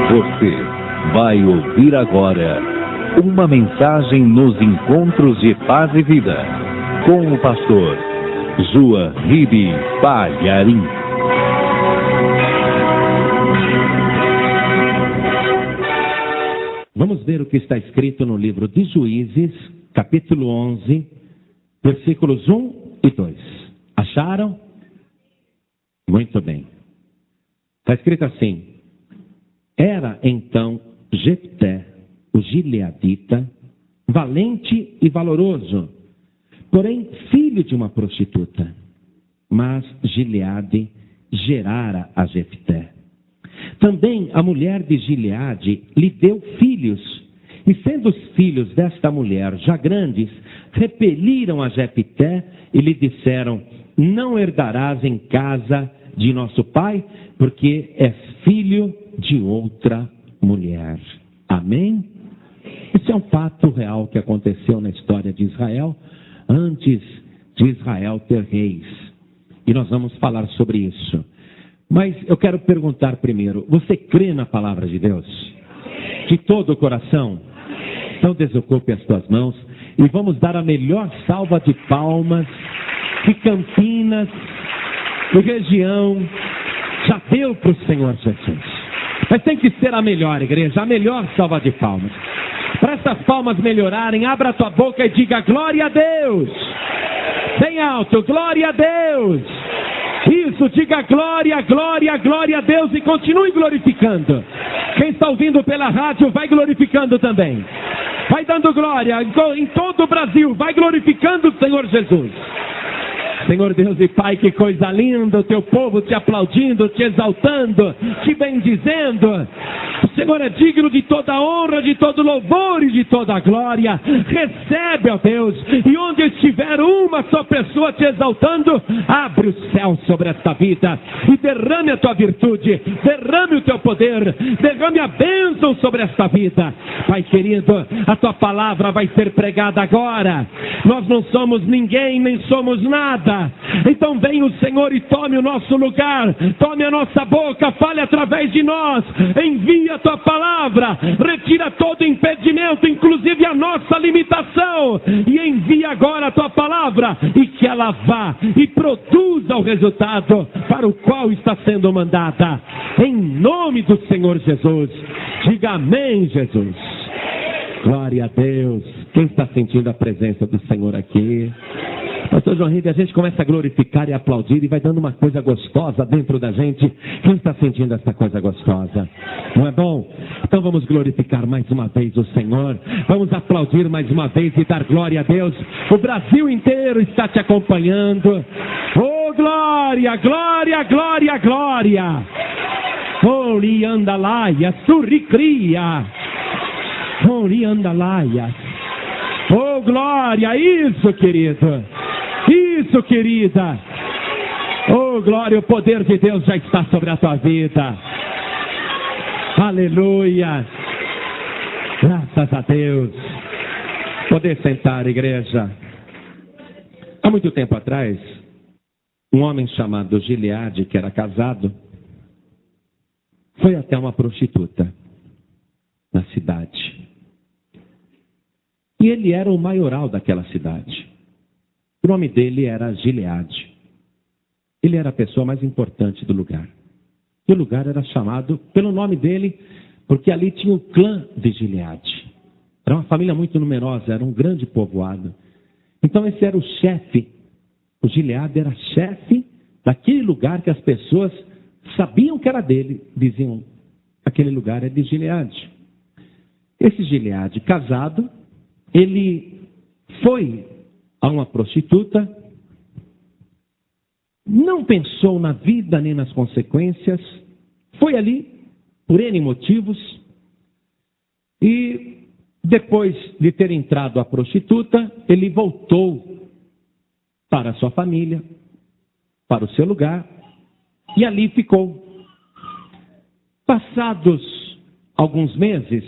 Você vai ouvir agora uma mensagem nos encontros de paz e vida com o pastor João Ribe Palharim. Vamos ver o que está escrito no livro de Juízes, capítulo 11, versículos 1 e 2. Acharam? Muito bem. Está escrito assim: era então Jefté, o gileadita, valente e valoroso, porém filho de uma prostituta. Mas Gileade gerara a Jefté. Também a mulher de Gileade lhe deu filhos, e sendo os filhos desta mulher já grandes, repeliram a Jefté e lhe disseram: não herdarás em casa de nosso pai, porque és filho de outra mulher. Amém? Isso é um fato real que aconteceu na história de Israel, antes de Israel ter reis. E nós vamos falar sobre isso. Mas eu quero perguntar primeiro: você crê na palavra de Deus? De todo o coração? Então desocupe as tuas mãos e vamos dar a melhor salva de palmas que Campinas, que região, já deu para o Senhor Jesus. Mas tem que ser a melhor, igreja, a melhor salva de palmas. Para essas palmas melhorarem, abra a tua boca e diga: glória a Deus. Bem alto: glória a Deus. Isso, diga glória, glória, glória a Deus e continue glorificando. Quem está ouvindo pela rádio, vai glorificando também. Vai dando glória em todo o Brasil, vai glorificando o Senhor Jesus. Senhor Deus e Pai, que coisa linda, o teu povo te aplaudindo, te exaltando, te bendizendo. O Senhor é digno de toda honra, de todo louvor e de toda glória. Recebe, ó Deus, e onde estiver uma só pessoa te exaltando, abre o céu sobre esta vida e derrame a tua virtude, derrame o teu poder, derrame a bênção sobre esta vida. Pai querido, a tua palavra vai ser pregada agora. Nós não somos ninguém, nem somos nada. Então venha o Senhor e tome o nosso lugar, tome a nossa boca, fale através de nós, envia a tua palavra, retira todo impedimento, inclusive a nossa limitação, e envia agora a tua palavra, e que ela vá e produza o resultado para o qual está sendo mandada, em nome do Senhor Jesus. Diga amém, Jesus. Glória a Deus. Quem está sentindo a presença do Senhor aqui? Pastor João Ribe, a gente começa a glorificar e aplaudir e vai dando uma coisa gostosa dentro da gente. Quem está sentindo essa coisa gostosa? Não é bom? Então vamos glorificar mais uma vez o Senhor. Vamos aplaudir mais uma vez e dar glória a Deus. O Brasil inteiro está te acompanhando. Oh, glória, glória, glória, glória. Oh, liandalaia, surricria. Oh, liandalaia. Oh, glória, isso, querido. Isso, querida. Oh, glória, o poder de Deus já está sobre a tua vida. Aleluia. Graças a Deus. Poder sentar, igreja. Há muito tempo atrás, um homem chamado Gileade, que era casado, foi até uma prostituta na cidade. E ele era o maioral daquela cidade. O nome dele era Gileade. Ele era a pessoa mais importante do lugar. E o lugar era chamado pelo nome dele, porque ali tinha o clã de Gileade. Era uma família muito numerosa, era um grande povoado. Então esse era o chefe. O Gileade era chefe daquele lugar que as pessoas sabiam que era dele. Diziam: aquele lugar é de Gileade. Esse Gileade, casado, ele foi a uma prostituta, não pensou na vida nem nas consequências, foi ali por N motivos, e depois de ter entrado a prostituta, ele voltou para a sua família, para o seu lugar, e ali ficou. Passados alguns meses,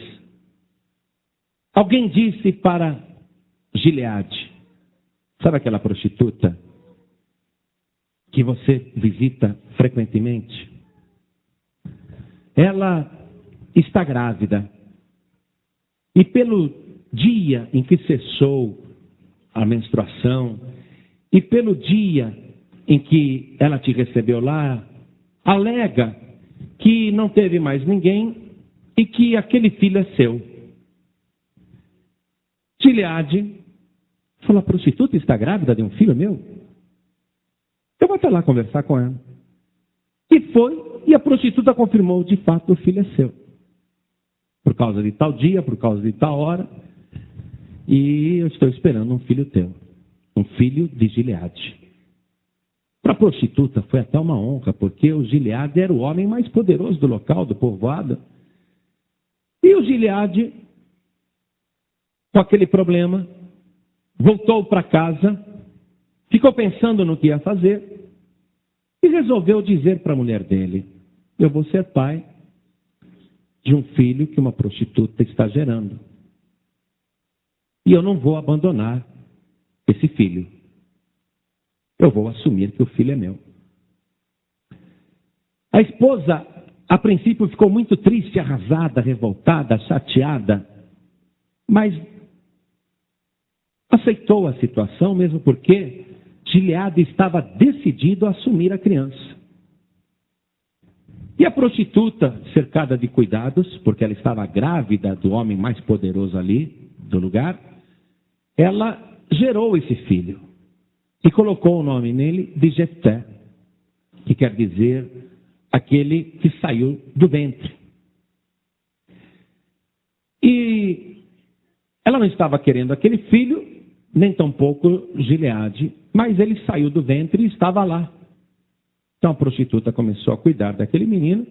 alguém disse para Gileade: sabe aquela prostituta que você visita frequentemente? Ela está grávida. E pelo dia em que cessou a menstruação, e pelo dia em que ela te recebeu lá, alega que não teve mais ninguém e que aquele filho é seu. Gileade falou: a prostituta está grávida de um filho meu? Eu vou até lá conversar com ela. E foi, e a prostituta confirmou: de fato o filho é seu. Por causa de tal dia, por causa de tal hora. E eu estou esperando um filho teu. Um filho de Gileade. Para a prostituta foi até uma honra, porque o Gileade era o homem mais poderoso do local, do povoado. E o Gileade, com aquele problema, voltou para casa, ficou pensando no que ia fazer e resolveu dizer para a mulher dele: eu vou ser pai de um filho que uma prostituta está gerando. E eu não vou abandonar esse filho. Eu vou assumir que o filho é meu. A esposa, a princípio, ficou muito triste, arrasada, revoltada, chateada, mas aceitou a situação, mesmo porque Gileade estava decidido a assumir a criança. E a prostituta, cercada de cuidados, porque ela estava grávida do homem mais poderoso ali, do lugar, ela gerou esse filho e colocou o nome nele de Jefté, que quer dizer aquele que saiu do ventre. E ela não estava querendo aquele filho, nem tampouco Gileade, mas ele saiu do ventre e estava lá. Então a prostituta começou a cuidar daquele menino,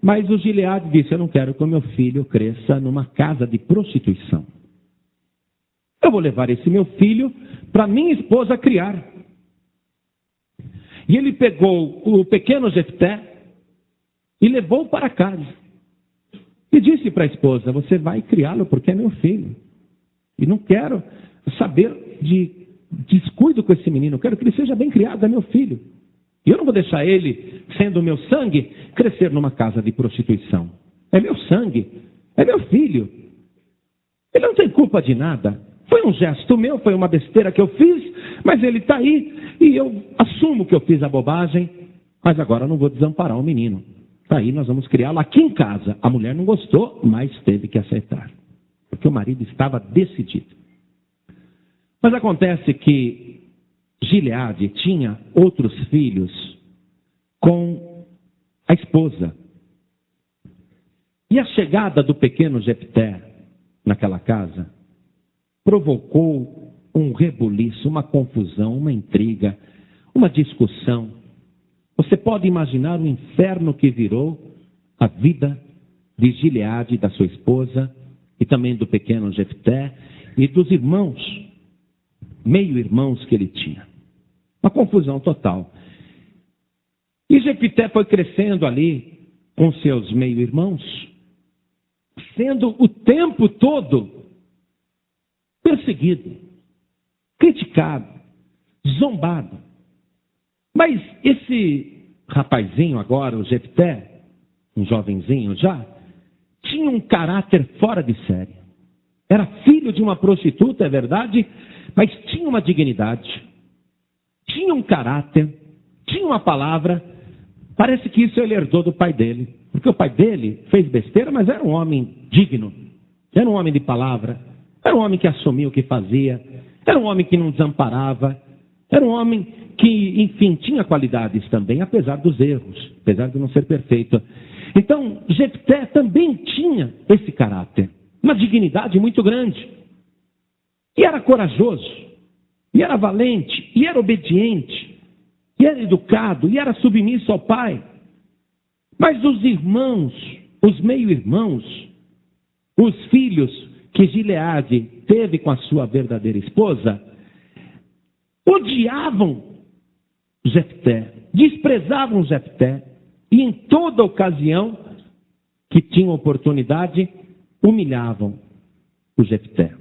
mas o Gileade disse: eu não quero que o meu filho cresça numa casa de prostituição. Eu vou levar esse meu filho para minha esposa criar. E ele pegou o pequeno Jefté e levou para casa. E disse para a esposa: você vai criá-lo porque é meu filho. E não quero saber de descuido com esse menino. Eu quero que ele seja bem criado, é meu filho. E eu não vou deixar ele, sendo o meu sangue, crescer numa casa de prostituição. É meu sangue, é meu filho. Ele não tem culpa de nada. Foi um gesto meu, foi uma besteira que eu fiz, mas ele está aí e eu assumo que eu fiz a bobagem, mas agora eu não vou desamparar o menino. Está aí, nós vamos criá-lo aqui em casa. A mulher não gostou, mas teve que aceitar, porque o marido estava decidido. Mas acontece que Gileade tinha outros filhos com a esposa. E a chegada do pequeno Jefté naquela casa provocou um rebuliço, uma confusão, uma intriga, uma discussão. Você pode imaginar o inferno que virou a vida de Gileade, da sua esposa, e também do pequeno Jefté, e dos irmãos, meio-irmãos que ele tinha. Uma confusão total. E Jefté foi crescendo ali com seus meio-irmãos, sendo o tempo todo perseguido, criticado, zombado. Mas esse rapazinho agora, o Jefté, um jovenzinho já, tinha um caráter fora de série. Era filho de uma prostituta, é verdade, mas tinha uma dignidade, tinha um caráter, tinha uma palavra. Parece que isso ele herdou do pai dele, porque o pai dele fez besteira, mas era um homem digno, era um homem de palavra. Era um homem que assumia o que fazia, era um homem que não desamparava, era um homem que, enfim, tinha qualidades também, apesar dos erros, apesar de não ser perfeito. Então, Jefté também tinha esse caráter, uma dignidade muito grande. E era corajoso, e era valente, e era obediente, e era educado, e era submisso ao pai. Mas os irmãos, os meio-irmãos, os filhos que Gileade teve com a sua verdadeira esposa, odiavam Jefté, desprezavam Jefté, e em toda ocasião que tinham oportunidade, humilhavam o Jefté.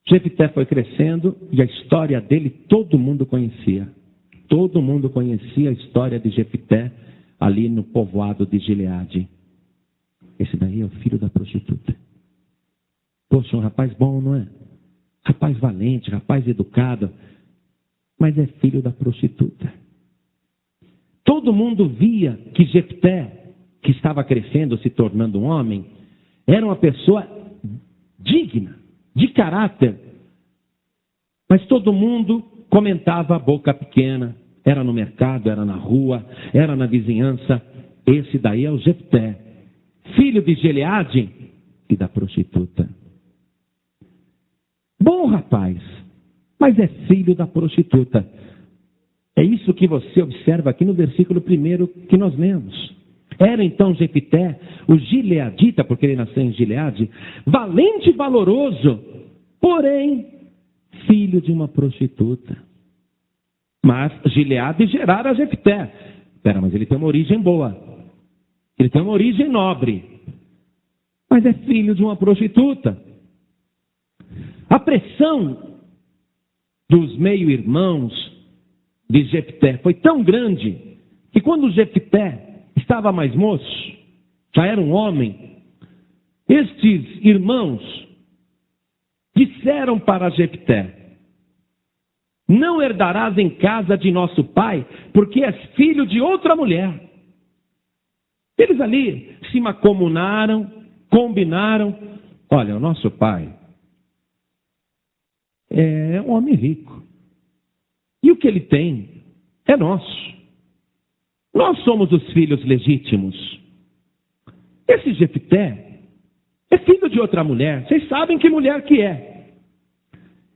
Jefté foi crescendo e a história dele todo mundo conhecia. Todo mundo conhecia a história de Jefté, ali no povoado de Gileade. Esse daí é o filho da prostituta. Poxa, um rapaz bom, não é? Rapaz valente, rapaz educado, mas é filho da prostituta. Todo mundo via que Jefté, que estava crescendo, se tornando um homem, era uma pessoa digna, de caráter. Mas todo mundo comentava a boca pequena. Era no mercado, era na rua, era na vizinhança. Esse daí é o Jefté, filho de Gileade e da prostituta. Bom rapaz, mas é filho da prostituta. É isso que você observa aqui no versículo 1 que nós lemos. Era então Jefté, o gileadita, porque ele nasceu em Gileade, valente e valoroso, porém, filho de uma prostituta. Mas Gileade gerara Jefté. Espera, mas ele tem uma origem boa. Ele tem uma origem nobre. Mas é filho de uma prostituta. A pressão dos meio-irmãos de Jefté foi tão grande que quando Jefté estava mais moço, já era um homem, estes irmãos disseram para Jefté: não herdarás em casa de nosso pai, porque és filho de outra mulher. Eles ali se macomunaram, combinaram. Olha, o nosso pai é um homem rico. E o que ele tem é nosso. Nós somos os filhos legítimos. Esse Jefté é filho de outra mulher. Vocês sabem que mulher que é.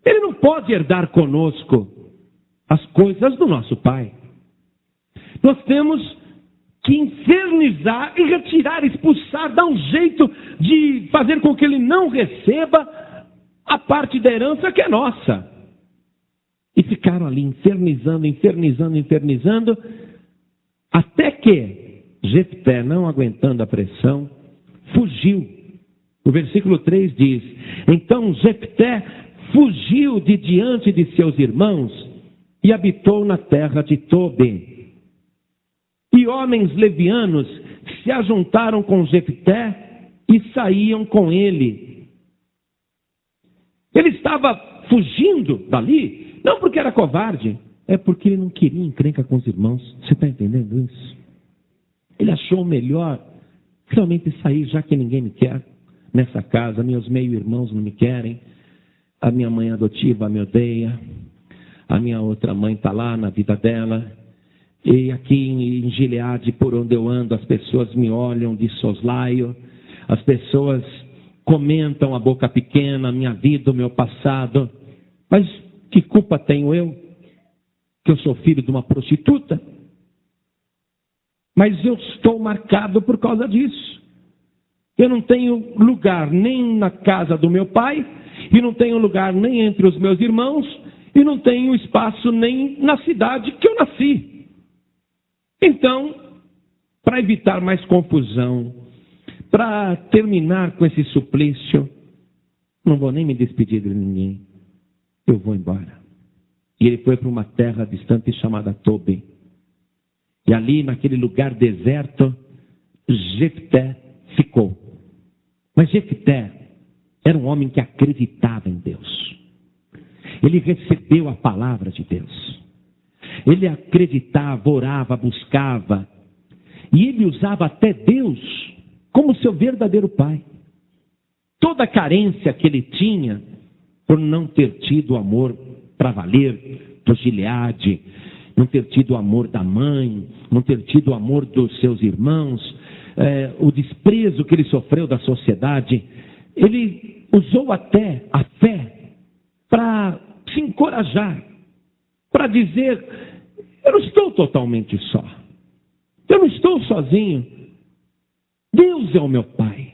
Ele não pode herdar conosco as coisas do nosso pai. Nós temos que infernizar e retirar, expulsar, dar um jeito de fazer com que ele não receba a parte da herança que é nossa. E ficaram ali infernizando, até que Jefté, não aguentando a pressão, fugiu. O versículo 3 diz: então Jefté fugiu de diante de seus irmãos e habitou na terra de Tobi. E homens levianos se ajuntaram com Jefté e saíam com ele. Ele estava fugindo dali, não porque era covarde, é porque ele não queria encrenca com os irmãos. Você está entendendo isso? Ele achou melhor realmente sair, já que ninguém me quer nessa casa, meus meio-irmãos não me querem, a minha mãe adotiva me odeia, a minha outra mãe está lá na vida dela, e aqui em Gileade, por onde eu ando, as pessoas me olham de soslaio, as pessoas comentam a boca pequena, a minha vida, o meu passado. Mas que culpa tenho eu? Que eu sou filho de uma prostituta? Mas eu estou marcado por causa disso. Eu não tenho lugar nem na casa do meu pai, e não tenho lugar nem entre os meus irmãos, e não tenho espaço nem na cidade que eu nasci. Então, para evitar mais confusão, para terminar com esse suplício, não vou nem me despedir de ninguém. Eu vou embora. E ele foi para uma terra distante chamada Tobi. E ali, naquele lugar deserto, Jefté ficou. Mas Jefté era um homem que acreditava em Deus. Ele recebeu a palavra de Deus. Ele acreditava, orava, buscava. E ele usava até Deus como seu verdadeiro pai. Toda a carência que ele tinha, por não ter tido amor para valer do Gileade, não ter tido o amor da mãe, não ter tido o amor dos seus irmãos, o desprezo que ele sofreu da sociedade, ele usou até a fé para se encorajar, para dizer: eu não estou totalmente só, eu não estou sozinho, Deus é o meu pai,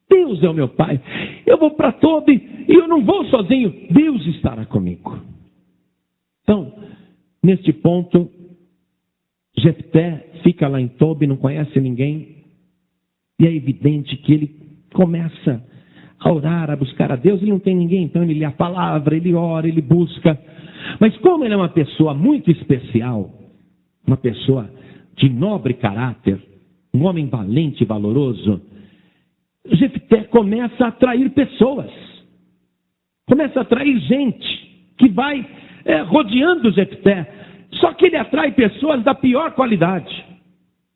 Deus é o meu pai, eu vou para Tobi e eu não vou sozinho, Deus estará comigo. Então, neste ponto, Jefté fica lá em Tobi, não conhece ninguém, e é evidente que ele começa a orar, a buscar a Deus, ele não tem ninguém, então ele lê a palavra, ele ora, ele busca. Mas como ele é uma pessoa muito especial, uma pessoa de nobre caráter, um homem valente e valoroso, Jefté começa a atrair pessoas, começa a atrair gente que vai rodeando Jefté. Só que ele atrai pessoas da pior qualidade.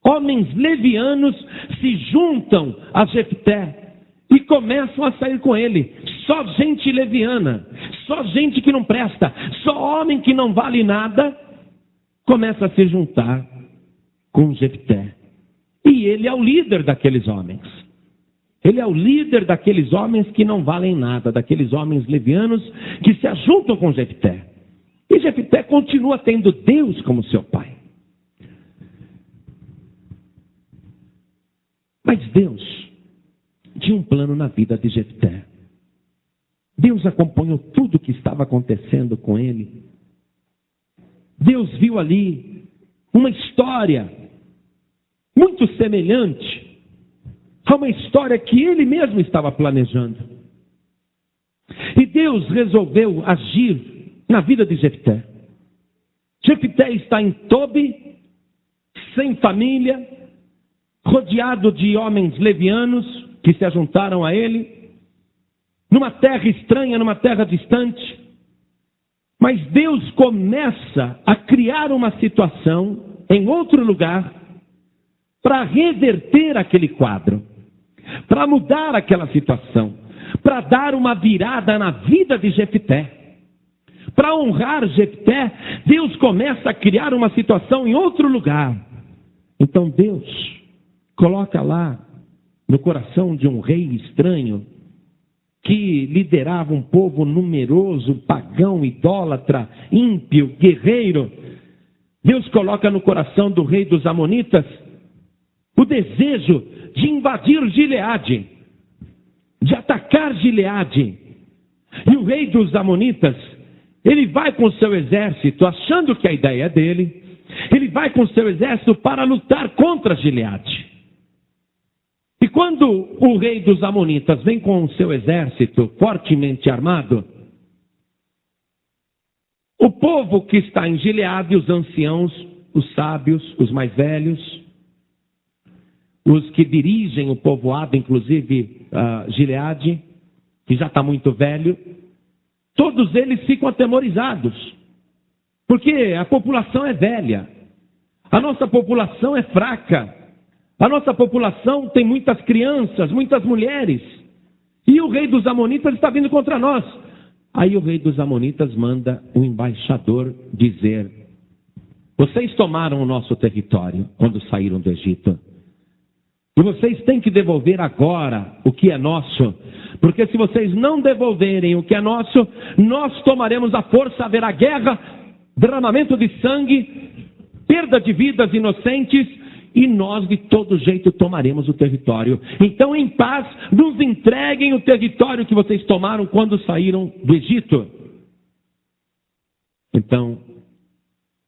Homens levianos se juntam a Jefté e começam a sair com ele. Só gente leviana, só gente que não presta, só homem que não vale nada, começa a se juntar com Jefté. E ele é o líder daqueles homens. Ele é o líder daqueles homens que não valem nada, daqueles homens levianos que se ajuntam com Jefté. E Jefté continua tendo Deus como seu pai. Mas Deus tinha um plano na vida de Jefté. Deus acompanhou tudo o que estava acontecendo com ele. Deus viu ali uma história muito semelhante a uma história que ele mesmo estava planejando. E Deus resolveu agir na vida de Jefté. Jefté está em Tobi, sem família, rodeado de homens levianos que se ajuntaram a ele, numa terra estranha, numa terra distante. Mas Deus começa a criar uma situação em outro lugar para reverter aquele quadro, para mudar aquela situação, para dar uma virada na vida de Jefté. Para honrar Jefté, Deus começa a criar uma situação em outro lugar. Então Deus coloca lá no coração de um rei estranho, que liderava um povo numeroso, pagão, idólatra, ímpio, guerreiro. Deus coloca no coração do rei dos Amonitas o desejo de invadir Gileade, de atacar Gileade. E o rei dos Amonitas, ele vai com seu exército, achando que a ideia é dele, ele vai com seu exército para lutar contra Gileade. E quando o rei dos Amonitas vem com o seu exército fortemente armado, o povo que está em Gileade, os anciãos, os sábios, os mais velhos, os que dirigem o povoado, inclusive Gileade, que já está muito velho, todos eles ficam atemorizados, porque a população é velha, a nossa população é fraca, a nossa população tem muitas crianças, muitas mulheres, e o rei dos Amonitas está vindo contra nós. Aí o rei dos Amonitas manda um embaixador dizer: vocês tomaram o nosso território quando saíram do Egito, e vocês têm que devolver agora o que é nosso, porque se vocês não devolverem o que é nosso, nós tomaremos à força, haverá guerra, derramamento de sangue, perda de vidas inocentes, e nós de todo jeito tomaremos o território. Então, em paz, nos entreguem o território que vocês tomaram quando saíram do Egito. Então,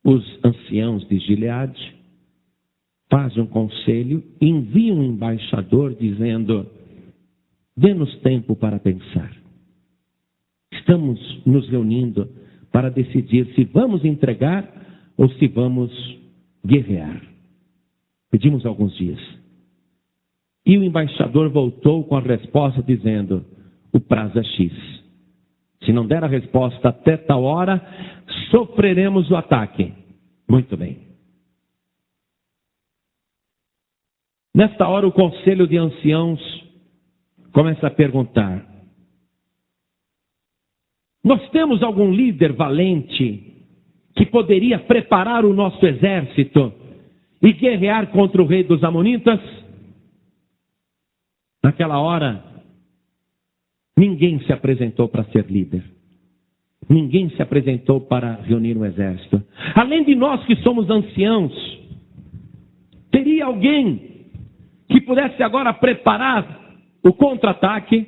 os anciãos de Gileade fazem um conselho, enviam um embaixador dizendo: dê-nos tempo para pensar. Estamos nos reunindo para decidir se vamos entregar ou se vamos guerrear. Pedimos alguns dias. E o embaixador voltou com a resposta dizendo: o prazo é X. Se não der a resposta até tal hora, sofreremos o ataque. Muito bem. Nesta hora, o conselho de anciãos começa a perguntar: nós temos algum líder valente que poderia preparar o nosso exército e guerrear contra o rei dos Amonitas? Naquela hora, ninguém se apresentou para ser líder. Ninguém se apresentou para reunir um exército. Além de nós que somos anciãos, teria alguém que pudesse agora preparar o contra-ataque,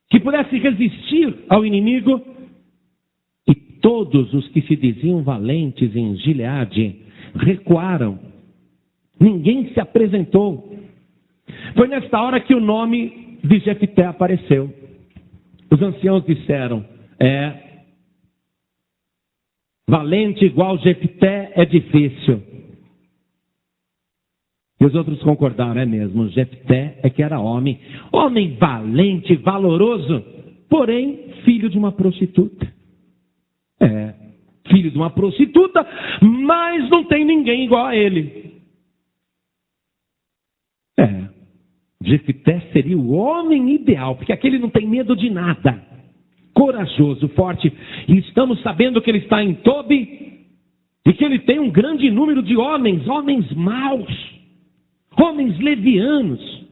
que pudesse resistir ao inimigo? E todos os que se diziam valentes em Gileade recuaram. Ninguém se apresentou. Foi nesta hora que o nome de Jefté apareceu. Os anciãos disseram: valente igual Jefté é difícil. E os outros concordaram, é mesmo, Jefté é que era homem valente, valoroso, porém filho de uma prostituta. Filho de uma prostituta, mas não tem ninguém igual a ele. Jefté seria o homem ideal, porque aquele não tem medo de nada. Corajoso, forte. E estamos sabendo que ele está em Tobi e que ele tem um grande número de homens maus, homens levianos,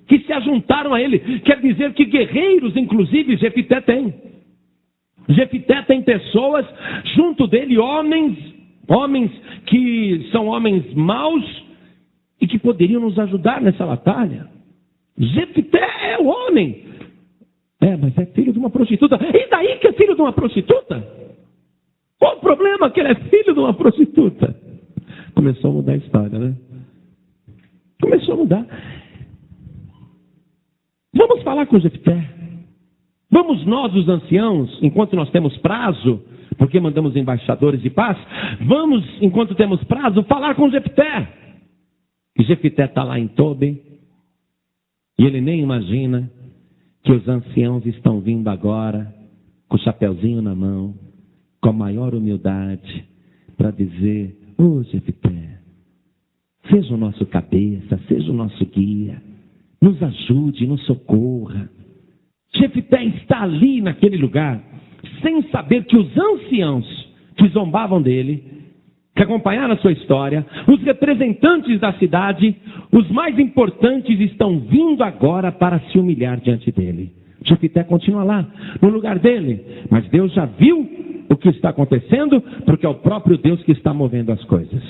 que se ajuntaram a ele. Quer dizer que guerreiros, inclusive, Jefté tem. Jefté tem pessoas junto dele, homens que são homens maus e que poderiam nos ajudar nessa batalha. Jefté é o homem. Mas é filho de uma prostituta. E daí que é filho de uma prostituta? Qual o problema que ele é filho de uma prostituta? Começou a mudar a história, né? Começou a mudar. Vamos falar com Jefté. Vamos nós, os anciãos, enquanto nós temos prazo, porque mandamos embaixadores de paz, vamos, enquanto temos prazo, falar com Jefté. E Jefté está lá em Tobi, e ele nem imagina que os anciãos estão vindo agora, com o chapeuzinho na mão, com a maior humildade, para dizer: Jefté, seja o nosso cabeça, seja o nosso guia, nos ajude, nos socorra. Jefté está ali naquele lugar, sem saber que os anciãos que zombavam dele, que acompanharam a sua história, os representantes da cidade, os mais importantes, estão vindo agora para se humilhar diante dele. Jefté continua lá, no lugar dele, mas Deus já viu o que está acontecendo, porque é o próprio Deus que está movendo as coisas.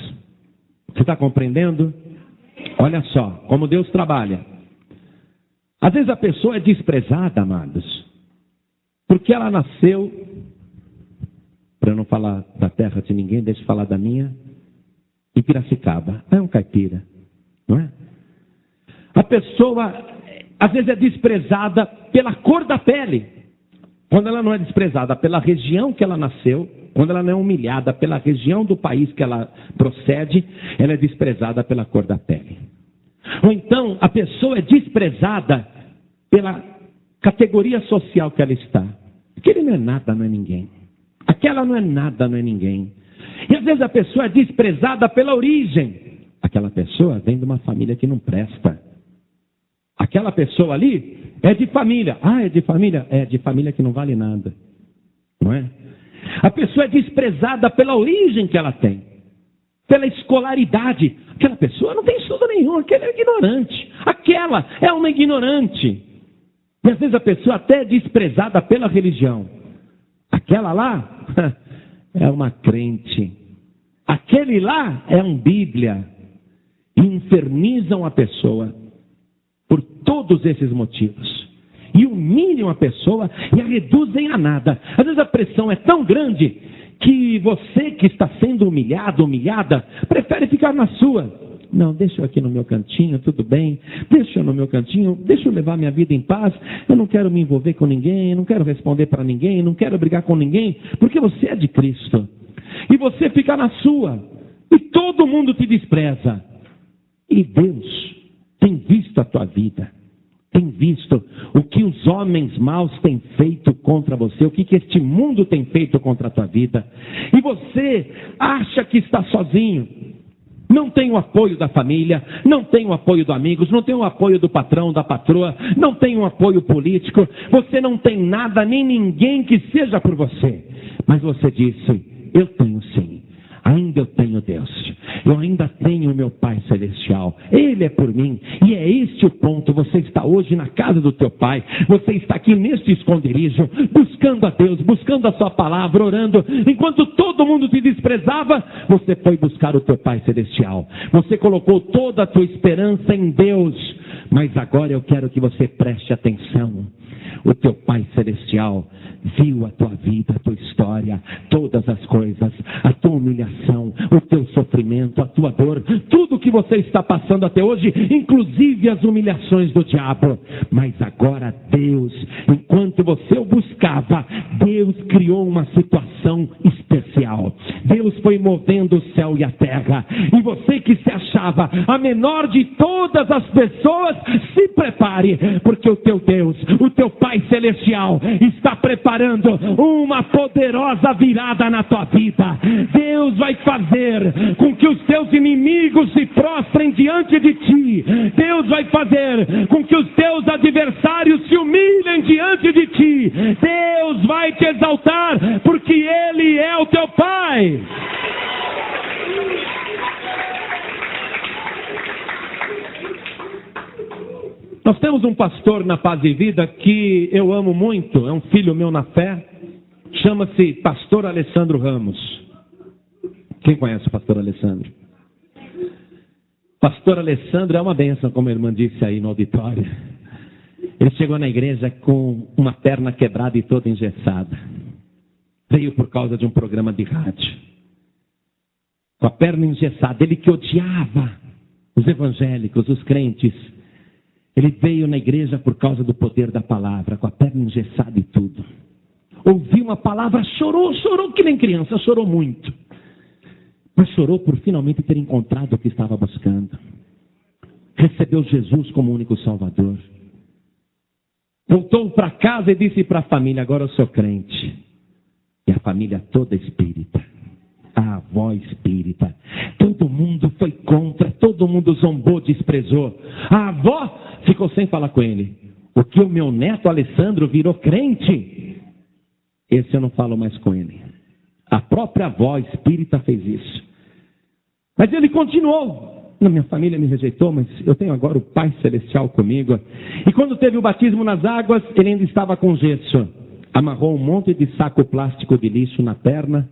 Você está compreendendo? Olha só, como Deus trabalha. Às vezes a pessoa é desprezada, amados, porque ela nasceu, para eu não falar da terra de ninguém, deixa eu falar da minha, em Piracicaba. É um caipira, não é? A pessoa, às vezes, é desprezada pela cor da pele, quando ela não é desprezada pela região que ela nasceu, quando ela não é humilhada pela região do país que ela procede, ela é desprezada pela cor da pele. Ou então, a pessoa é desprezada pela categoria social que ela está. Aquele não é nada, não é ninguém. Aquela não é nada, não é ninguém. E às vezes a pessoa é desprezada pela origem. Aquela pessoa vem de uma família que não presta. Aquela pessoa ali é de família. É de família? É de família que não vale nada. Não é? A pessoa é desprezada pela origem que ela tem, pela escolaridade. Aquela pessoa não tem estudo nenhum, aquela é ignorante. Aquela é uma ignorante. E às vezes a pessoa até é desprezada pela religião. Aquela lá é uma crente. Aquele lá é um Bíblia. E infernizam a pessoa por todos esses motivos. E humilham a pessoa e a reduzem a nada. Às vezes a pressão é tão grande que você que está sendo humilhado, humilhada, prefere ficar na sua. Não, deixa eu aqui no meu cantinho, tudo bem. Deixa eu no meu cantinho, deixa eu levar minha vida em paz. Eu não quero me envolver com ninguém, não quero responder para ninguém, não quero brigar com ninguém, porque você é de Cristo. E você fica na sua. E todo mundo te despreza. E Deus tem visto a tua vida. Tem visto o que os homens maus têm feito contra você, o que este mundo tem feito contra a tua vida. E você acha que está sozinho. Não tem o apoio da família, não tem o apoio dos amigos, não tem o apoio do patrão, da patroa, não tem um apoio político. Você não tem nada, nem ninguém que seja por você. Mas você disse: eu tenho sim. Ainda eu tenho Deus, eu ainda tenho o meu Pai Celestial, Ele é por mim, e é este o ponto. Você está hoje na casa do teu Pai, você está aqui neste esconderijo, buscando a Deus, buscando a sua palavra, orando, enquanto todo mundo te desprezava, você foi buscar o teu Pai Celestial, você colocou toda a tua esperança em Deus. Mas agora eu quero que você preste atenção. O teu Pai Celestial viu a tua vida, a tua história, todas as coisas, a tua humilhação, o teu sofrimento, a tua dor, tudo que você está passando até hoje, inclusive as humilhações do diabo. Mas agora Deus, enquanto você o buscava, Deus criou uma situação especial especial. Deus foi movendo o céu e a terra. E você que se achava a menor de todas as pessoas, se prepare, porque o teu Deus, o teu Pai Celestial, está preparando uma poderosa virada na tua vida. Deus vai fazer com que os teus inimigos se prostrem diante de ti. Deus vai fazer com que os teus adversários se humilhem diante de ti. Deus vai te exaltar, porque Ele é o teu Pai. Nós temos um pastor na Paz e Vida que eu amo muito, é um filho meu na fé, chama-se Pastor Alessandro Ramos. Quem conhece o Pastor Alessandro? Pastor Alessandro é uma bênção, como a irmã disse aí no auditório. Ele chegou na igreja com uma perna quebrada e toda engessada. Veio por causa de um programa de rádio. Com a perna engessada, ele que odiava os evangélicos, os crentes. Ele veio na igreja por causa do poder da palavra, com a perna engessada e tudo. Ouviu uma palavra, chorou que nem criança, chorou muito. Mas chorou por finalmente ter encontrado o que estava buscando. Recebeu Jesus como único Salvador. Voltou para casa e disse para a família: agora eu sou crente. E a família toda espírita. A avó espírita. Todo mundo foi contra, todo mundo zombou, desprezou. A avó ficou sem falar com ele. O que o meu neto Alessandro virou crente, esse eu não falo mais com ele. A própria avó espírita fez isso. Mas ele continuou. Minha família me rejeitou, mas eu tenho agora o Pai Celestial comigo. E quando teve o batismo nas águas, ele ainda estava com gesso. Amarrou um monte de saco plástico de lixo na perna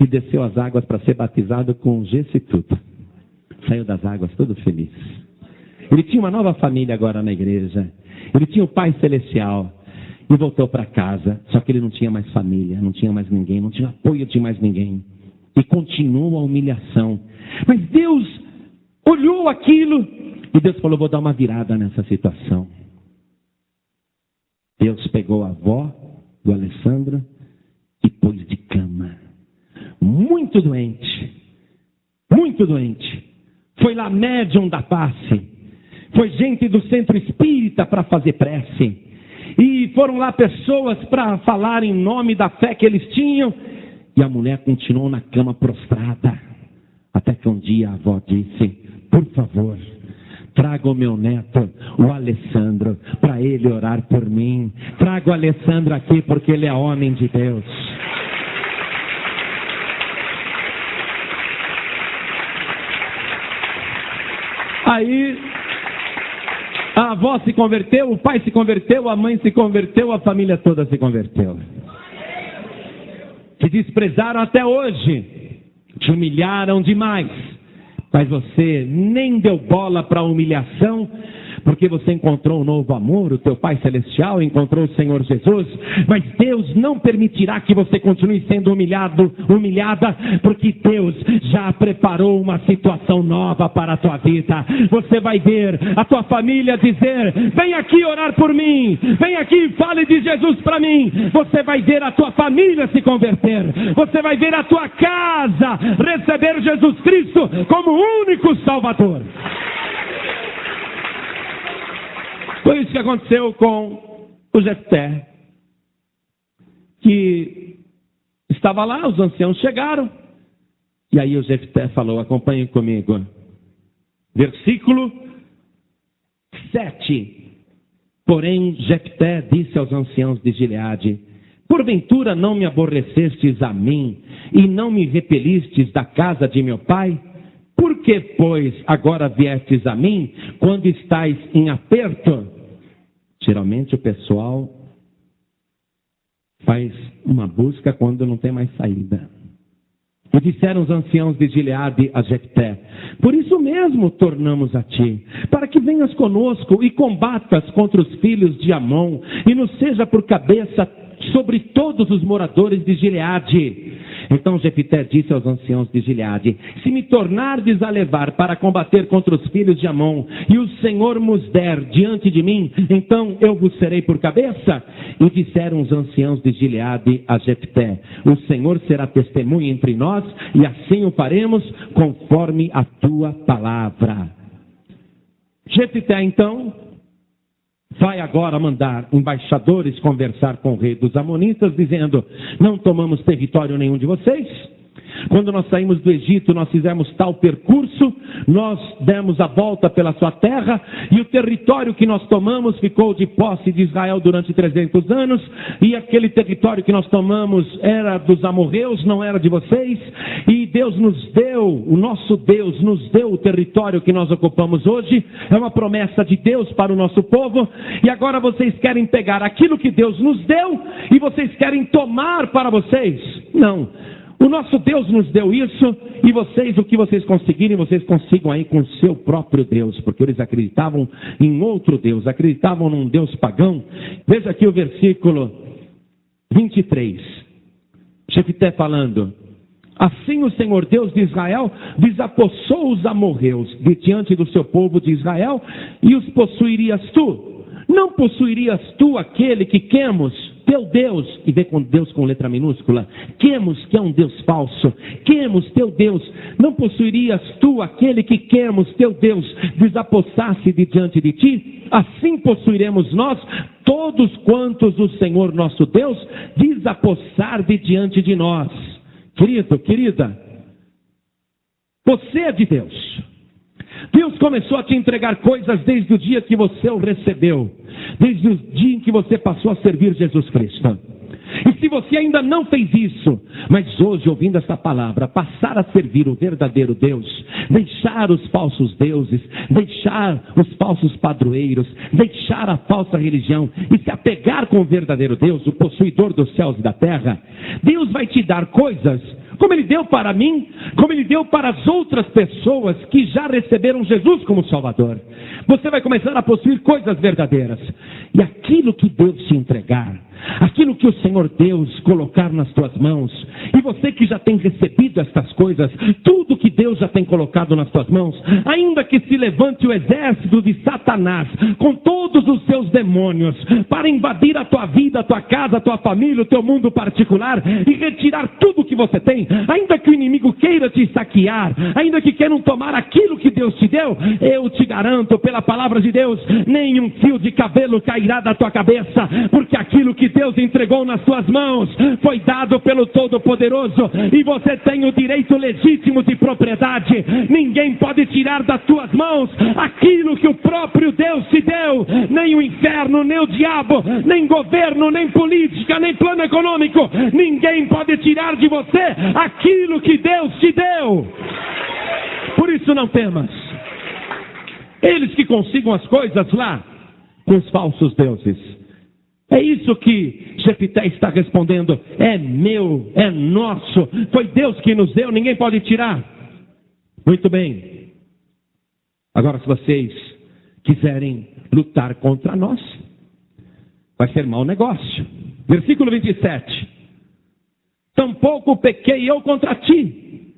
e desceu as águas para ser batizado com gesso e tudo. Saiu das águas todo feliz. Ele tinha uma nova família agora na igreja. Ele tinha o Pai Celestial. E voltou para casa. Só que ele não tinha mais família, não tinha mais ninguém, não tinha apoio de mais ninguém. E continua a humilhação. Mas Deus olhou aquilo e Deus falou: vou dar uma virada nessa situação. Deus pegou a avó do Alessandro e pôs de cama. Muito doente. Muito doente. Foi lá médium da passe. Foi gente do centro espírita para fazer prece. E foram lá pessoas para falar em nome da fé que eles tinham. E a mulher continuou na cama prostrada. Até que um dia a avó disse: por favor, traga o meu neto, o Alessandro, para ele orar por mim. Traga o Alessandro aqui porque ele é homem de Deus. Aí a avó se converteu, o pai se converteu, a mãe se converteu, a família toda se converteu. Te desprezaram até hoje, te humilharam demais, mas você nem deu bola para a humilhação, porque você encontrou um novo amor, o teu Pai Celestial encontrou o Senhor Jesus. Mas Deus não permitirá que você continue sendo humilhada, porque Deus já preparou uma situação nova para a tua vida. Você vai ver a tua família dizer: vem aqui orar por mim, vem aqui e fale de Jesus para mim. Você vai ver a tua família se converter, você vai ver a tua casa receber Jesus Cristo como único Salvador. Foi isso que aconteceu com o Jefté, que estava lá, os anciãos chegaram, e aí o Jefté falou: acompanhem comigo, versículo 7. Porém Jefté disse aos anciãos de Gileade: porventura não me aborrecestes a mim, e não me repelistes da casa de meu pai? Por que, pois, agora viestes a mim, quando estáis em aperto? Geralmente o pessoal faz uma busca quando não tem mais saída. E disseram os anciãos de Gileade a Jefté: por isso mesmo tornamos a ti, para que venhas conosco e combatas contra os filhos de Amon, e nos seja por cabeça sobre todos os moradores de Gileade. Então Jefité disse aos anciãos de Gileade: se me tornardes a levar para combater contra os filhos de Amon, e o Senhor vos der diante de mim, então eu vos serei por cabeça? E disseram os anciãos de Gileade a Jefté: o Senhor será testemunha entre nós, e assim o faremos conforme a tua palavra. Jefté então vai agora mandar embaixadores conversar com o rei dos Amonitas, dizendo: não tomamos território nenhum de vocês. Quando nós saímos do Egito, nós fizemos tal percurso, nós demos a volta pela sua terra, e o território que nós tomamos ficou de posse de Israel durante 300 anos, e aquele território que nós tomamos era dos amorreus, não era de vocês, e Deus nos deu, o nosso Deus nos deu o território que nós ocupamos hoje, é uma promessa de Deus para o nosso povo, e agora vocês querem pegar aquilo que Deus nos deu, e vocês querem tomar para vocês? Não. O nosso Deus nos deu isso, e vocês, o que vocês conseguirem, vocês consigam aí com o seu próprio Deus, porque eles acreditavam em outro Deus, acreditavam num Deus pagão. Veja aqui o versículo 23. Jefté falando: assim o Senhor Deus de Israel desapossou os amorreus de diante do seu povo de Israel, e os possuirias tu. Não possuirias tu aquele que Quemos, teu Deus, e vê com Deus com letra minúscula, Quemos, que é um Deus falso, Quemos, teu Deus, não possuirias tu aquele que Quemos, teu Deus, desapossasse de diante de ti? Assim possuiremos nós todos quantos o Senhor nosso Deus desapossar de diante de nós. Querido, querida, você é de Deus. Deus começou a te entregar coisas desde o dia que você o recebeu, desde o dia em que você passou a servir Jesus Cristo. E se você ainda não fez isso, mas hoje, ouvindo essa palavra, passar a servir o verdadeiro Deus, deixar os falsos deuses, deixar os falsos padroeiros, deixar a falsa religião e se apegar com o verdadeiro Deus, o possuidor dos céus e da terra, Deus vai te dar coisas, como Ele deu para mim, como Ele deu para as outras pessoas que já receberam Jesus como Salvador. Você vai começar a possuir coisas verdadeiras. E aquilo que Deus te entregar, aquilo que o Senhor Deus colocar nas tuas mãos, e você que já tem recebido estas coisas, tudo que Deus já tem colocado nas tuas mãos, ainda que se levante o exército de Satanás, com todos os seus demônios, para invadir a tua vida, a tua casa, a tua família, o teu mundo particular, e retirar tudo que você tem, ainda que o inimigo queira te saquear, ainda que queiram tomar aquilo que Deus te deu, eu te garanto, pela palavra de Deus, nenhum fio de cabelo cairá da tua cabeça, porque aquilo que Deus entregou nas tuas mãos foi dado pelo Todo-Poderoso, e você tem o direito legítimo de propriedade. Ninguém pode tirar das tuas mãos aquilo que o próprio Deus te deu. Nem o inferno, nem o diabo, nem governo, nem política, nem plano econômico. Ninguém pode tirar de você aquilo que Deus te deu. Por isso não temas. Eles que consigam as coisas lá com os falsos deuses. É isso que Jefté está respondendo. É meu, é nosso. Foi Deus que nos deu, ninguém pode tirar. Muito bem. Agora, se vocês quiserem lutar contra nós, vai ser mau negócio. Versículo 27. Tampouco pequei eu contra ti,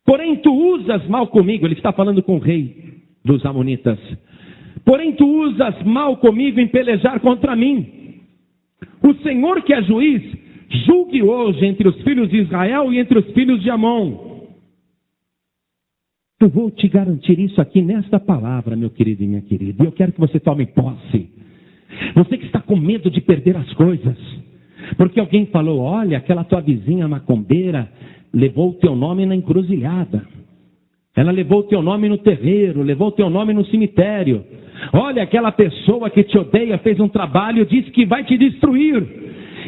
porém tu usas mal comigo. Ele está falando com o rei dos Amonitas. Porém tu usas mal comigo em pelejar contra mim. O Senhor que é juiz, julgue hoje entre os filhos de Israel e entre os filhos de Amon. Eu vou te garantir isso aqui nesta palavra, meu querido e minha querida. E eu quero que você tome posse. Você que está com medo de perder as coisas, porque alguém falou: olha, aquela tua vizinha macumbeira levou o teu nome na encruzilhada. Ela levou o teu nome no terreiro, levou o teu nome no cemitério. Olha, aquela pessoa que te odeia fez um trabalho, disse que vai te destruir.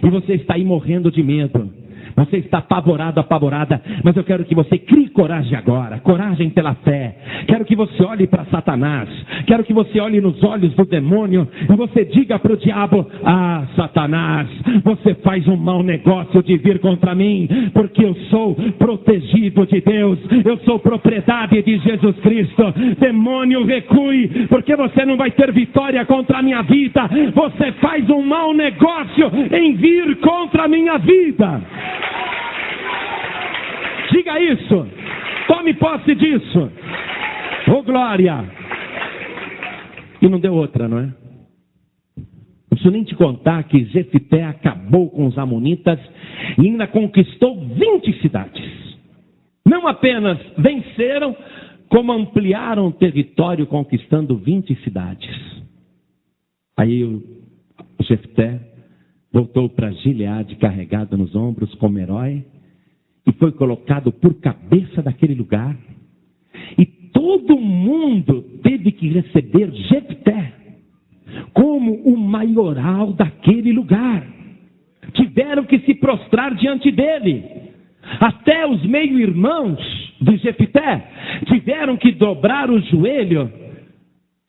E você está aí morrendo de medo. Você está apavorado, apavorada, mas eu quero que você crie coragem agora, coragem pela fé. Quero que você olhe para Satanás, quero que você olhe nos olhos do demônio e você diga para o diabo: ah, Satanás, você faz um mau negócio de vir contra mim, porque eu sou protegido de Deus, eu sou propriedade de Jesus Cristo. Demônio, recue, porque você não vai ter vitória contra a minha vida. Você faz um mau negócio em vir contra a minha vida. Diga isso. Tome posse disso. Oh, glória. E não deu outra, não é? Não preciso nem te contar que Jefté acabou com os amonitas e ainda conquistou 20 cidades. Não apenas venceram, como ampliaram o território conquistando 20 cidades. Aí o Jefté voltou para Gileade carregado nos ombros como herói e foi colocado por cabeça daquele lugar. E todo mundo teve que receber Jefté como o maioral daquele lugar. Tiveram que se prostrar diante dele. Até os meio-irmãos de Jefté tiveram que dobrar o joelho,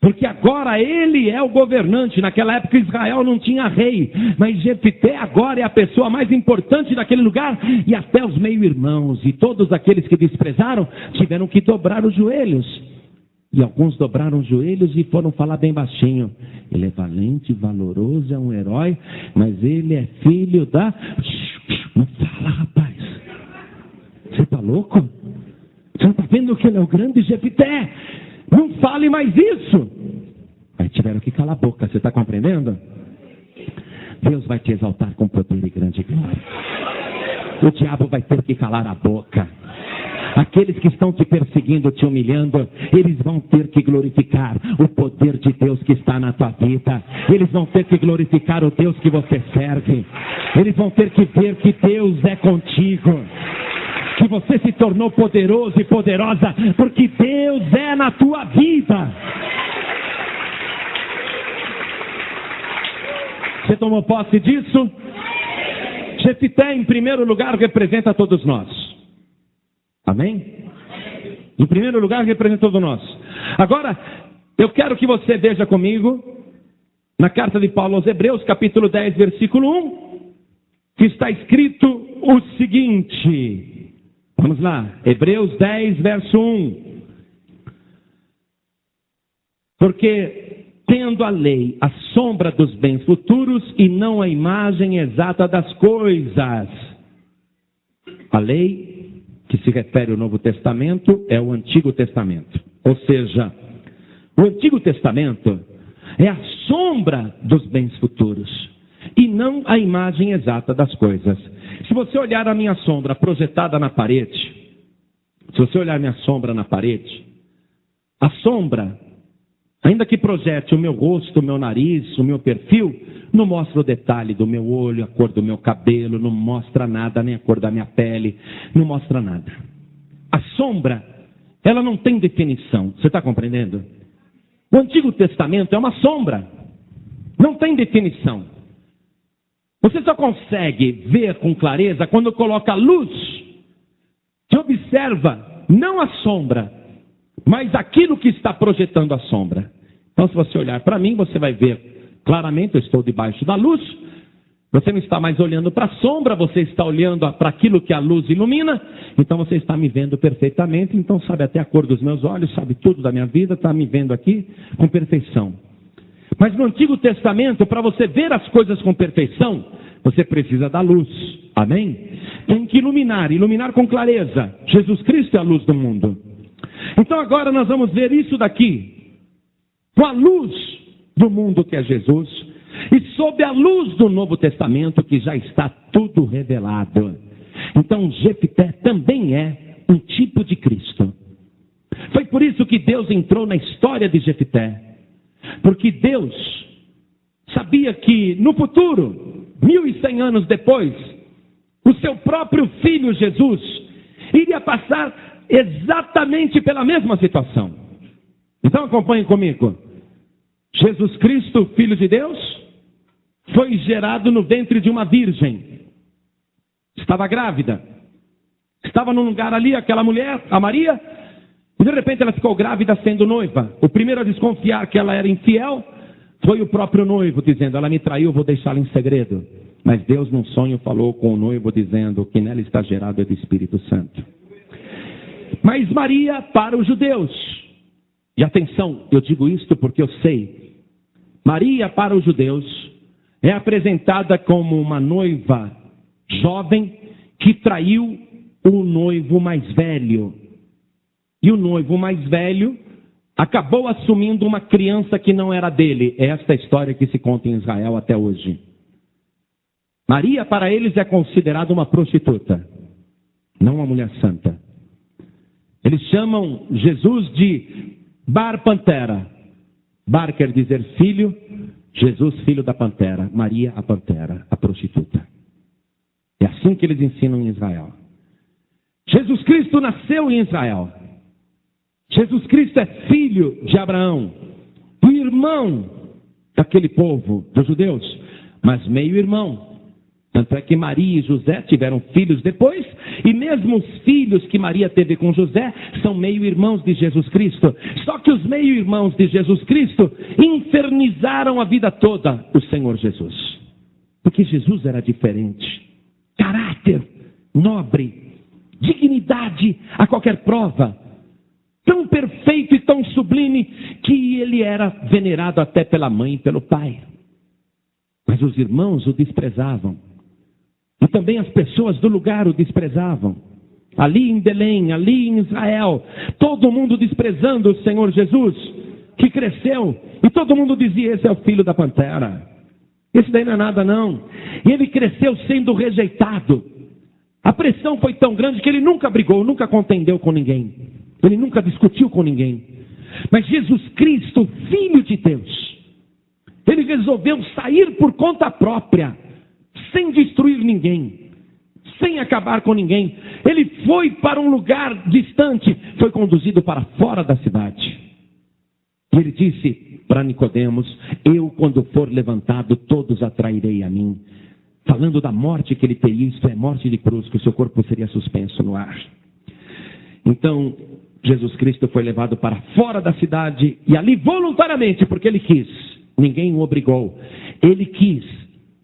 porque agora ele é o governante. Naquela época Israel não tinha rei, mas Jefté agora é a pessoa mais importante daquele lugar. E até os meio-irmãos e todos aqueles que desprezaram tiveram que dobrar os joelhos. E alguns dobraram os joelhos e foram falar bem baixinho: ele é valente, valoroso, é um herói, mas ele é filho da... Não fala, rapaz. Você está louco? Você não está vendo que ele é o grande Jefté? Não fale mais isso. Aí tiveram que calar a boca, você está compreendendo? Deus vai te exaltar com poder e grande glória. O diabo vai ter que calar a boca. Aqueles que estão te perseguindo, te humilhando, eles vão ter que glorificar o poder de Deus que está na tua vida. Eles vão ter que glorificar o Deus que você serve. Eles vão ter que ver que Deus é contigo, que você se tornou poderoso e poderosa, porque Deus é na tua vida. Você tomou posse disso? Jefté, em primeiro lugar, representa todos nós. Amém? Em primeiro lugar, representa todos nós. Agora, eu quero que você veja comigo, na carta de Paulo aos Hebreus, capítulo 10, versículo 1, que está escrito o seguinte. Vamos lá, Hebreus 10, verso 1. Porque tendo a lei a sombra dos bens futuros e não a imagem exata das coisas. A lei que se refere ao Novo Testamento é o Antigo Testamento. Ou seja, o Antigo Testamento é a sombra dos bens futuros e não a imagem exata das coisas. Se você olhar a minha sombra projetada na parede, se você olhar a minha sombra na parede, a sombra, ainda que projete o meu rosto, o meu nariz, o meu perfil, não mostra o detalhe do meu olho, a cor do meu cabelo, não mostra nada, nem a cor da minha pele, não mostra nada. A sombra, ela não tem definição, você está compreendendo? O Antigo Testamento é uma sombra, não tem definição. Você só consegue ver com clareza quando coloca a luz, que observa não a sombra, mas aquilo que está projetando a sombra. Então, se você olhar para mim, você vai ver claramente, eu estou debaixo da luz. Você não está mais olhando para a sombra, você está olhando para aquilo que a luz ilumina. Então você está me vendo perfeitamente, então sabe até a cor dos meus olhos, sabe tudo da minha vida, está me vendo aqui com perfeição. Mas no Antigo Testamento, para você ver as coisas com perfeição, você precisa da luz. Amém? Tem que iluminar com clareza. Jesus Cristo é a luz do mundo. Então agora nós vamos ver isso daqui, com a luz do mundo que é Jesus, e sob a luz do Novo Testamento, que já está tudo revelado. Então Jefté também é um tipo de Cristo. Foi por isso que Deus entrou na história de Jefté, porque Deus sabia que no futuro, 1100 anos depois, o seu próprio filho Jesus iria passar exatamente pela mesma situação. Então acompanhe comigo. Jesus Cristo, Filho de Deus, foi gerado no ventre de uma virgem. Estava grávida. Estava num lugar ali, aquela mulher, a Maria, e de repente ela ficou grávida sendo noiva. O primeiro a desconfiar que ela era infiel foi o próprio noivo, dizendo: ela me traiu, vou deixá-la em segredo. Mas Deus num sonho falou com o noivo, dizendo que nela está gerado é do Espírito Santo. Mas Maria, para os judeus, e atenção, eu digo isto porque eu sei, Maria, para os judeus, é apresentada como uma noiva jovem que traiu o noivo mais velho. E o noivo mais velho acabou assumindo uma criança que não era dele. É esta a história que se conta em Israel até hoje. Maria, para eles, é considerada uma prostituta, não uma mulher santa. Eles chamam Jesus de Bar Pantera. Bar quer dizer filho, Jesus, filho da pantera. Maria, a pantera, a prostituta. É assim que eles ensinam em Israel. Jesus Cristo nasceu em Israel. Jesus Cristo é filho de Abraão, o irmão daquele povo, dos judeus, mas meio-irmão. Tanto é que Maria e José tiveram filhos depois, e mesmo os filhos que Maria teve com José são meio-irmãos de Jesus Cristo. Só que os meio-irmãos de Jesus Cristo infernizaram a vida toda o Senhor Jesus. Porque Jesus era diferente. Caráter nobre, dignidade a qualquer prova. Tão perfeito e tão sublime que ele era venerado até pela mãe e pelo pai. Mas os irmãos o desprezavam. E também as pessoas do lugar o desprezavam. Ali em Belém, ali em Israel, todo mundo desprezando o Senhor Jesus, que cresceu. E todo mundo dizia, esse é o filho da pantera. Esse daí não é nada não. E ele cresceu sendo rejeitado. A pressão foi tão grande que ele nunca brigou, nunca contendeu com ninguém. Ele nunca discutiu com ninguém. Mas Jesus Cristo, Filho de Deus, ele resolveu sair por conta própria, sem destruir ninguém, sem acabar com ninguém. Ele foi para um lugar distante, foi conduzido para fora da cidade. E ele disse para Nicodemos, eu quando for levantado, todos atrairei a mim. Falando da morte que ele teria, isso é morte de cruz, que o seu corpo seria suspenso no ar. Então, Jesus Cristo foi levado para fora da cidade, e ali voluntariamente, porque ele quis, ninguém o obrigou. Ele quis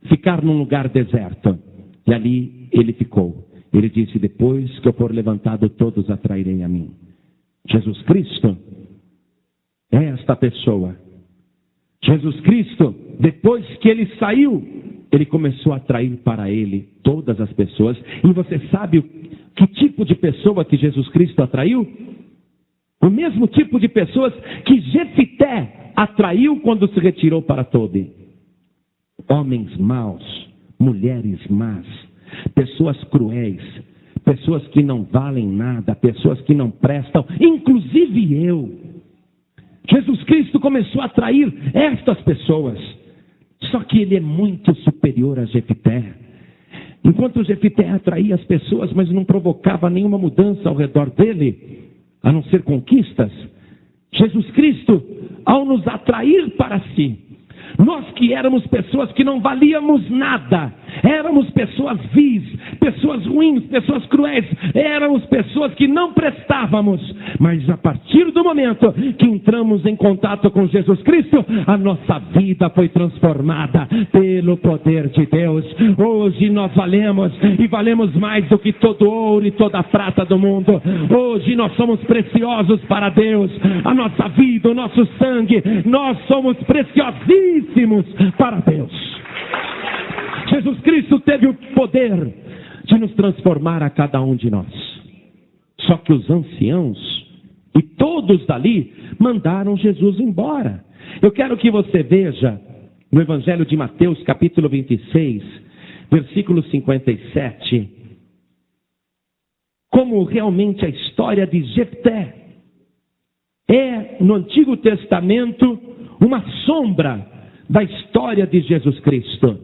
ficar num lugar deserto, e ali ele ficou. Ele disse, depois que eu for levantado, todos atrairei a mim. Jesus Cristo é esta pessoa. Jesus Cristo, depois que ele saiu, ele começou a atrair para ele todas as pessoas. E você sabe que tipo de pessoa que Jesus Cristo atraiu? O mesmo tipo de pessoas que Jefité atraiu quando se retirou para Tobi. Homens maus, mulheres más, pessoas cruéis, pessoas que não valem nada, pessoas que não prestam, inclusive eu. Jesus Cristo começou a atrair estas pessoas. Só que ele é muito superior a Jefité. Enquanto Jefité atraía as pessoas, mas não provocava nenhuma mudança ao redor dele, a não ser conquistas, Jesus Cristo, ao nos atrair para si, nós que éramos pessoas que não valíamos nada, éramos pessoas vis, pessoas ruins, pessoas cruéis, éramos pessoas que não prestávamos, mas a partir do momento que entramos em contato com Jesus Cristo, a nossa vida foi transformada pelo poder de Deus. Hoje nós valemos, e valemos mais do que todo ouro e toda a prata do mundo. Hoje nós somos preciosos para Deus, a nossa vida, o nosso sangue, nós somos preciosíssimos para Deus. Jesus Cristo teve o poder de nos transformar a cada um de nós. Só que os anciãos e todos dali mandaram Jesus embora. Eu quero que você veja no Evangelho de Mateus, capítulo 26, versículo 57, como realmente a história de Jefté é, no Antigo Testamento, uma sombra da história de Jesus Cristo.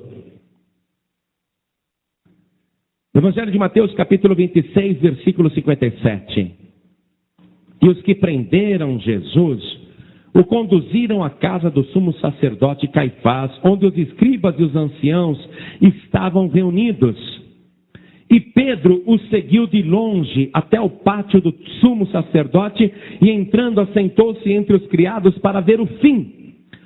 Evangelho de Mateus, capítulo 26, versículo 57. E os que prenderam Jesus o conduziram à casa do sumo sacerdote Caifás, onde os escribas e os anciãos estavam reunidos. E Pedro o seguiu de longe até o pátio do sumo sacerdote e entrando assentou-se entre os criados para ver o fim.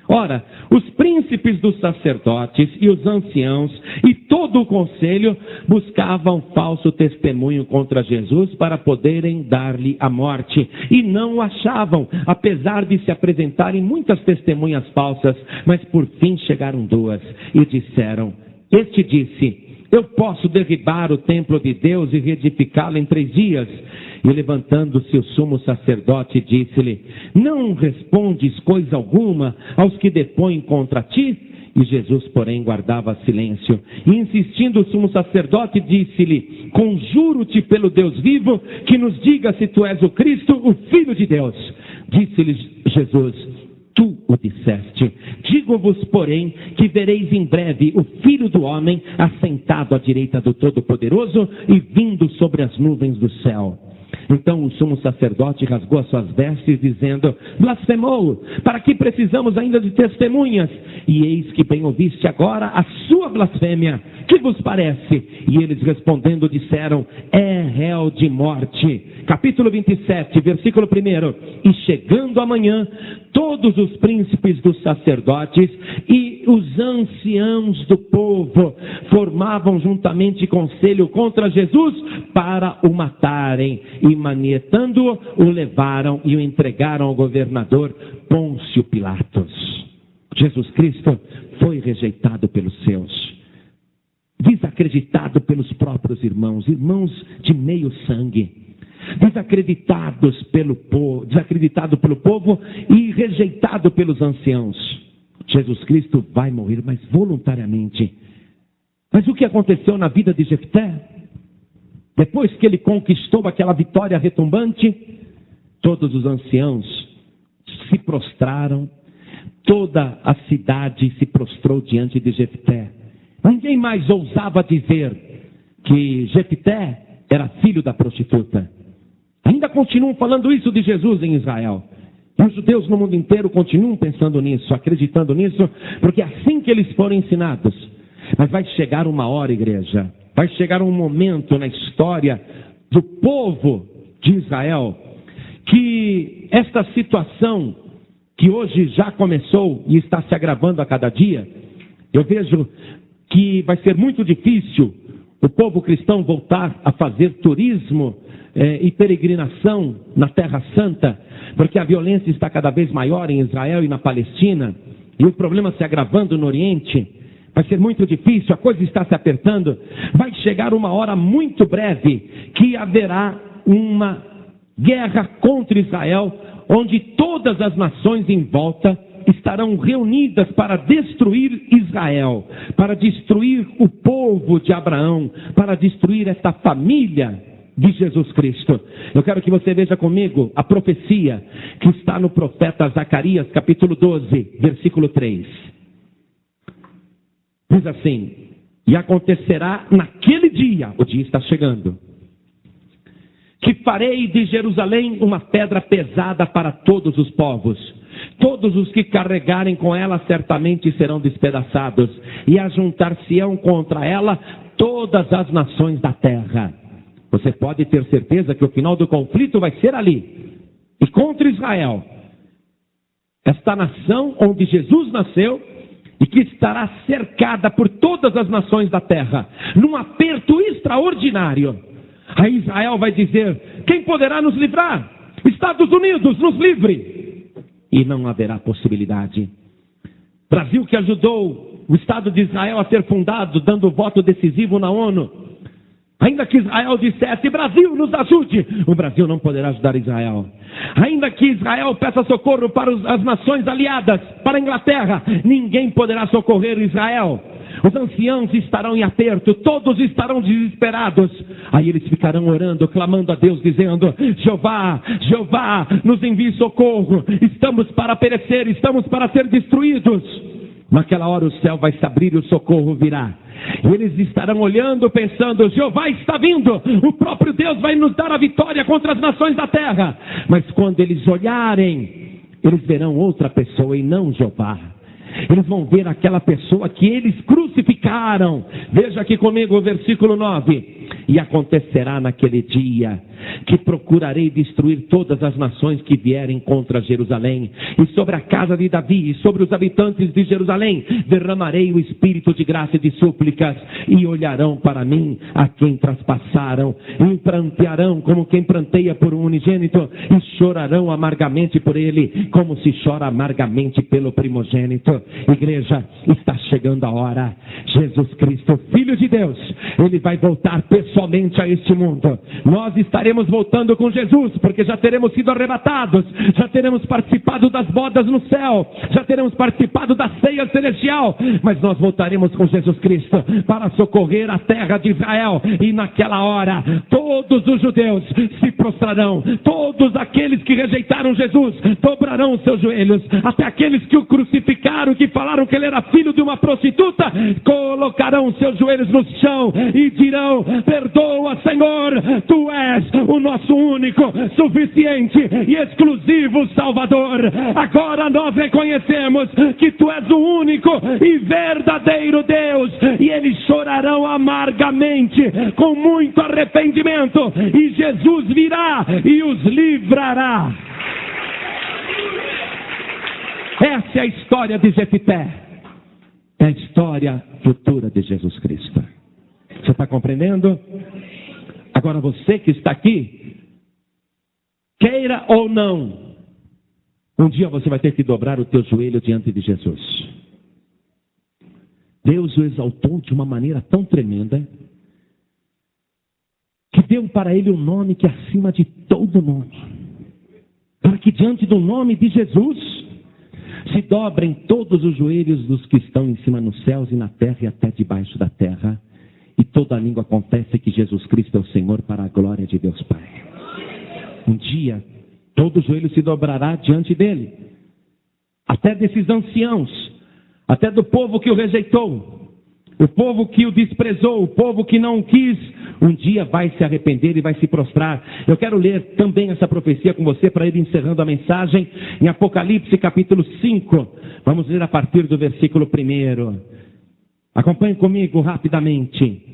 Ora, os príncipes dos sacerdotes e os anciãos e todo o conselho buscavam falso testemunho contra Jesus para poderem dar-lhe a morte. E não o achavam, apesar de se apresentarem muitas testemunhas falsas, mas por fim chegaram duas e disseram, este disse, eu posso derribar o templo de Deus e reedificá-lo em 3 dias. E levantando-se o sumo sacerdote, disse-lhe: não respondes coisa alguma aos que depõem contra ti? E Jesus, porém, guardava silêncio. E insistindo o sumo sacerdote, disse-lhe: conjuro-te pelo Deus vivo, que nos diga se tu és o Cristo, o Filho de Deus. Disse-lhe Jesus: tu o disseste. Digo-vos, porém, que vereis em breve o Filho do Homem assentado à direita do Todo-Poderoso e vindo sobre as nuvens do céu. Então o sumo sacerdote rasgou as suas vestes, dizendo: blasfemou! Para que precisamos ainda de testemunhas? E eis que bem ouviste agora a sua blasfêmia. Que vos parece? E eles respondendo disseram: é réu de morte. Capítulo 27, versículo 1. E chegando amanhã, todos os príncipes dos sacerdotes e os anciãos do povo formavam juntamente conselho contra Jesus para o matarem. E manietando-o, o levaram e o entregaram ao governador Pôncio Pilatos. Jesus Cristo foi rejeitado pelos seus, desacreditado pelos próprios irmãos de meio sangue, desacreditado pelo povo e rejeitado pelos anciãos. Jesus Cristo vai morrer, mas voluntariamente. Mas o que aconteceu na vida de Jefté? Depois que ele conquistou aquela vitória retumbante, todos os anciãos se prostraram, toda a cidade se prostrou diante de Jefté. Ninguém mais ousava dizer que Jefté era filho da prostituta. Ainda continuam falando isso de Jesus em Israel. E os judeus no mundo inteiro continuam pensando nisso, acreditando nisso, porque é assim que eles foram ensinados. Mas vai chegar uma hora, igreja, vai chegar um momento na história do povo de Israel que esta situação que hoje já começou e está se agravando a cada dia, eu vejo que vai ser muito difícil o povo cristão voltar a fazer turismo e peregrinação na Terra Santa, porque a violência está cada vez maior em Israel e na Palestina, e o problema se agravando no Oriente. Vai ser muito difícil, a coisa está se apertando. Vai chegar uma hora muito breve que haverá uma guerra contra Israel, onde todas as nações em volta estarão reunidas para destruir Israel, para destruir o povo de Abraão, para destruir esta família de Jesus Cristo. Eu quero que você veja comigo a profecia que está no profeta Zacarias, capítulo 12, versículo 3. Diz assim: e acontecerá naquele dia, o dia está chegando, que farei de Jerusalém uma pedra pesada para todos os povos. Todos os que carregarem com ela certamente serão despedaçados, e ajuntar-se-ão contra ela todas as nações da terra. Você pode ter certeza que o final do conflito vai ser ali, e contra Israel, esta nação onde Jesus nasceu, e que estará cercada por todas as nações da terra, num aperto extraordinário. Aí Israel vai dizer: quem poderá nos livrar? Estados Unidos, nos livre! E não haverá possibilidade. Brasil, que ajudou o Estado de Israel a ser fundado, dando voto decisivo na ONU. Ainda que Israel dissesse: Brasil, nos ajude, o Brasil não poderá ajudar Israel. Ainda que Israel peça socorro para as nações aliadas, para a Inglaterra, ninguém poderá socorrer Israel. Os anciãos estarão em aperto, todos estarão desesperados. Aí eles ficarão orando, clamando a Deus, dizendo: Jeová, Jeová, nos envie socorro. Estamos para perecer, estamos para ser destruídos. Naquela hora o céu vai se abrir e o socorro virá. E eles estarão olhando, pensando: Jeová está vindo, o próprio Deus vai nos dar a vitória contra as nações da terra. Mas quando eles olharem, eles verão outra pessoa e não Jeová. Eles vão ver aquela pessoa que eles crucificaram. Veja aqui comigo o versículo 9. E acontecerá naquele dia que procurarei destruir todas as nações que vierem contra Jerusalém. E sobre a casa de Davi e sobre os habitantes de Jerusalém derramarei o espírito de graça e de súplicas, e olharão para mim a quem traspassaram, e prantearão como quem pranteia por um unigênito, e chorarão amargamente por ele, como se chora amargamente pelo primogênito. Igreja, está chegando a hora. Jesus Cristo, Filho de Deus, Ele vai voltar pessoalmente a este mundo. Nós estaremos voltando com Jesus, porque já teremos sido arrebatados, já teremos participado das bodas no céu, já teremos participado da ceia celestial, mas nós voltaremos com Jesus Cristo para socorrer a terra de Israel, e naquela hora todos os judeus se prostrarão, todos aqueles que rejeitaram Jesus dobrarão os seus joelhos, até aqueles que o crucificaram, que falaram que ele era filho de uma prostituta, colocarão seus joelhos no chão e dirão: perdoa, Senhor, tu és o nosso único, suficiente e exclusivo Salvador. Agora nós reconhecemos que tu és o único e verdadeiro Deus, e eles chorarão amargamente, com muito arrependimento, e Jesus virá e os livrará. Essa é a história de Jefité, é a história futura de Jesus Cristo. Você está compreendendo? Agora você que está aqui, queira ou não, um dia você vai ter que dobrar o teu joelho diante de Jesus. Deus o exaltou de uma maneira tão tremenda, que deu para ele um nome que é acima de todo nome, para que diante do nome de Jesus se dobrem todos os joelhos dos que estão em cima nos céus e na terra e até debaixo da terra, e toda língua confesse que Jesus Cristo é o Senhor, para a glória de Deus Pai. Um dia todo joelho se dobrará diante dele, até desses anciãos, até do povo que o rejeitou, o povo que o desprezou, o povo que não o quis, um dia vai se arrepender e vai se prostrar. Eu quero ler também essa profecia com você para ir encerrando a mensagem em Apocalipse capítulo 5. Vamos ler a partir do versículo 1. Acompanhe comigo rapidamente.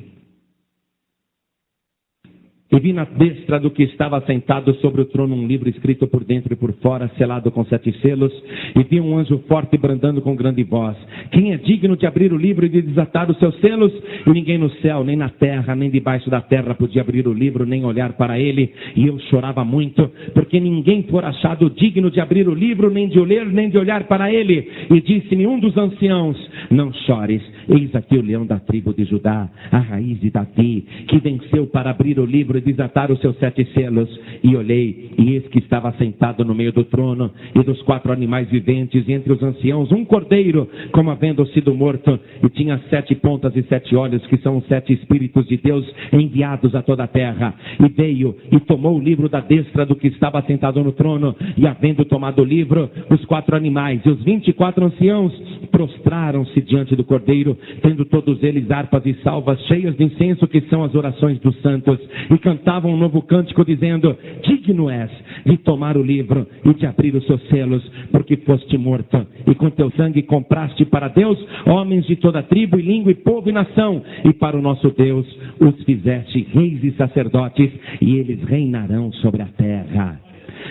E vi na destra do que estava sentado sobre o trono um livro escrito por dentro e por fora, selado com 7 selos, e vi um anjo forte bradando com grande voz: quem é digno de abrir o livro e de desatar os seus selos? E ninguém no céu, nem na terra, nem debaixo da terra podia abrir o livro, nem olhar para ele. E eu chorava muito, porque ninguém fora achado digno de abrir o livro, nem de o ler, nem de olhar para ele. E disse-me um dos anciãos: não chores, eis aqui o leão da tribo de Judá, a raiz de Davi, que venceu para abrir o livro e desatar os seus 7 selos. E olhei, e eis que estava sentado no meio do trono e dos 4 animais viventes, e entre os anciãos um cordeiro, como havendo sido morto, e tinha 7 pontas e 7 olhos, que são os 7 Espíritos de Deus enviados a toda a terra. E veio e tomou o livro da destra do que estava sentado no trono, e havendo tomado o livro, os 4 animais e os 24 anciãos prostraram-se diante do cordeiro, tendo todos eles harpas e salvas cheias de incenso, que são as orações dos santos, e cantavam um novo cântico, dizendo: digno és de tomar o livro e de abrir os seus selos, porque foste morto, e com teu sangue compraste para Deus homens de toda tribo e língua e povo e nação, e para o nosso Deus os fizeste reis e sacerdotes, e eles reinarão sobre a terra.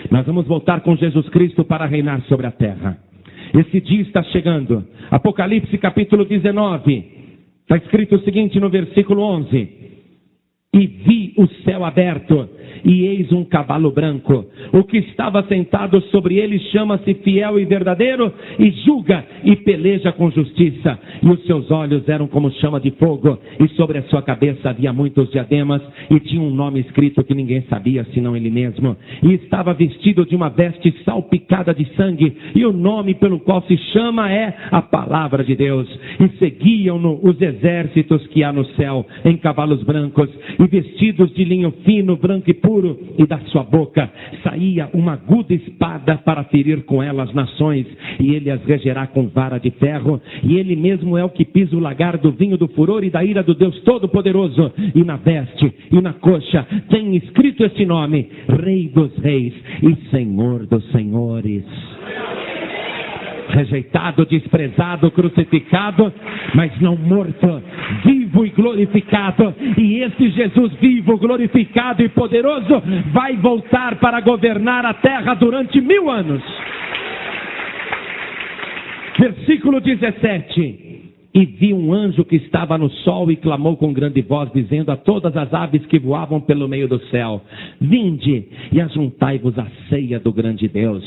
Nós vamos voltar com Jesus Cristo para reinar sobre a terra. Esse dia está chegando. Apocalipse capítulo 19, está escrito o seguinte no versículo 11: e vi o céu aberto, e eis um cavalo branco. O que estava sentado sobre ele chama-se Fiel e Verdadeiro, e julga e peleja com justiça. E os seus olhos eram como chama de fogo, e sobre a sua cabeça havia muitos diademas, e tinha um nome escrito que ninguém sabia senão ele mesmo. E estava vestido de uma veste salpicada de sangue, e o nome pelo qual se chama é a Palavra de Deus. E seguiam-no os exércitos que há no céu, em cavalos brancos, e vestidos de linho fino, branco e puro, e da sua boca saía uma aguda espada para ferir com ela as nações, e ele as regerá com vara de ferro, e ele mesmo é o que pisa o lagar do vinho do furor e da ira do Deus Todo-Poderoso. E na veste e na coxa tem escrito este nome: Rei dos Reis e Senhor dos Senhores. Rejeitado, desprezado, crucificado, mas não morto, vivo vivo e glorificado. E esse Jesus vivo, glorificado e poderoso vai voltar para governar a terra durante 1000 anos. Versículo 17. E vi um anjo que estava no sol e clamou com grande voz, dizendo a todas as aves que voavam pelo meio do céu: vinde e ajuntai-vos à ceia do grande Deus,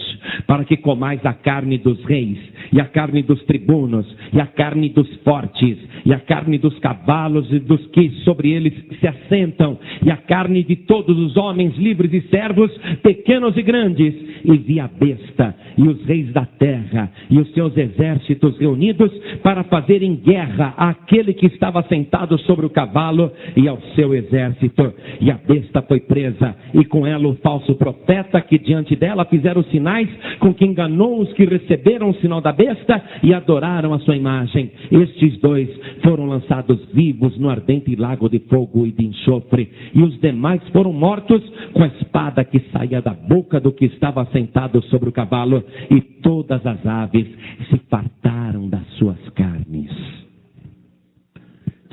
para que comais a carne dos reis, e a carne dos tribunos, e a carne dos fortes, e a carne dos cavalos e dos que sobre eles se assentam, e a carne de todos os homens livres e servos, pequenos e grandes. E vi a besta e os reis da terra e os seus exércitos reunidos para fazerem guerra àquele que estava sentado sobre o cavalo e ao seu exército. E a besta foi presa, e com ela o falso profeta, que diante dela fizeram sinais, com que enganou os que receberam o sinal da besta e adoraram a sua imagem. Estes dois foram lançados vivos no ardente lago de fogo e de enxofre, e os demais foram mortos com a espada que saía da boca do que estava sentado sobre o cavalo, e todas as aves se fartaram das suas carnes.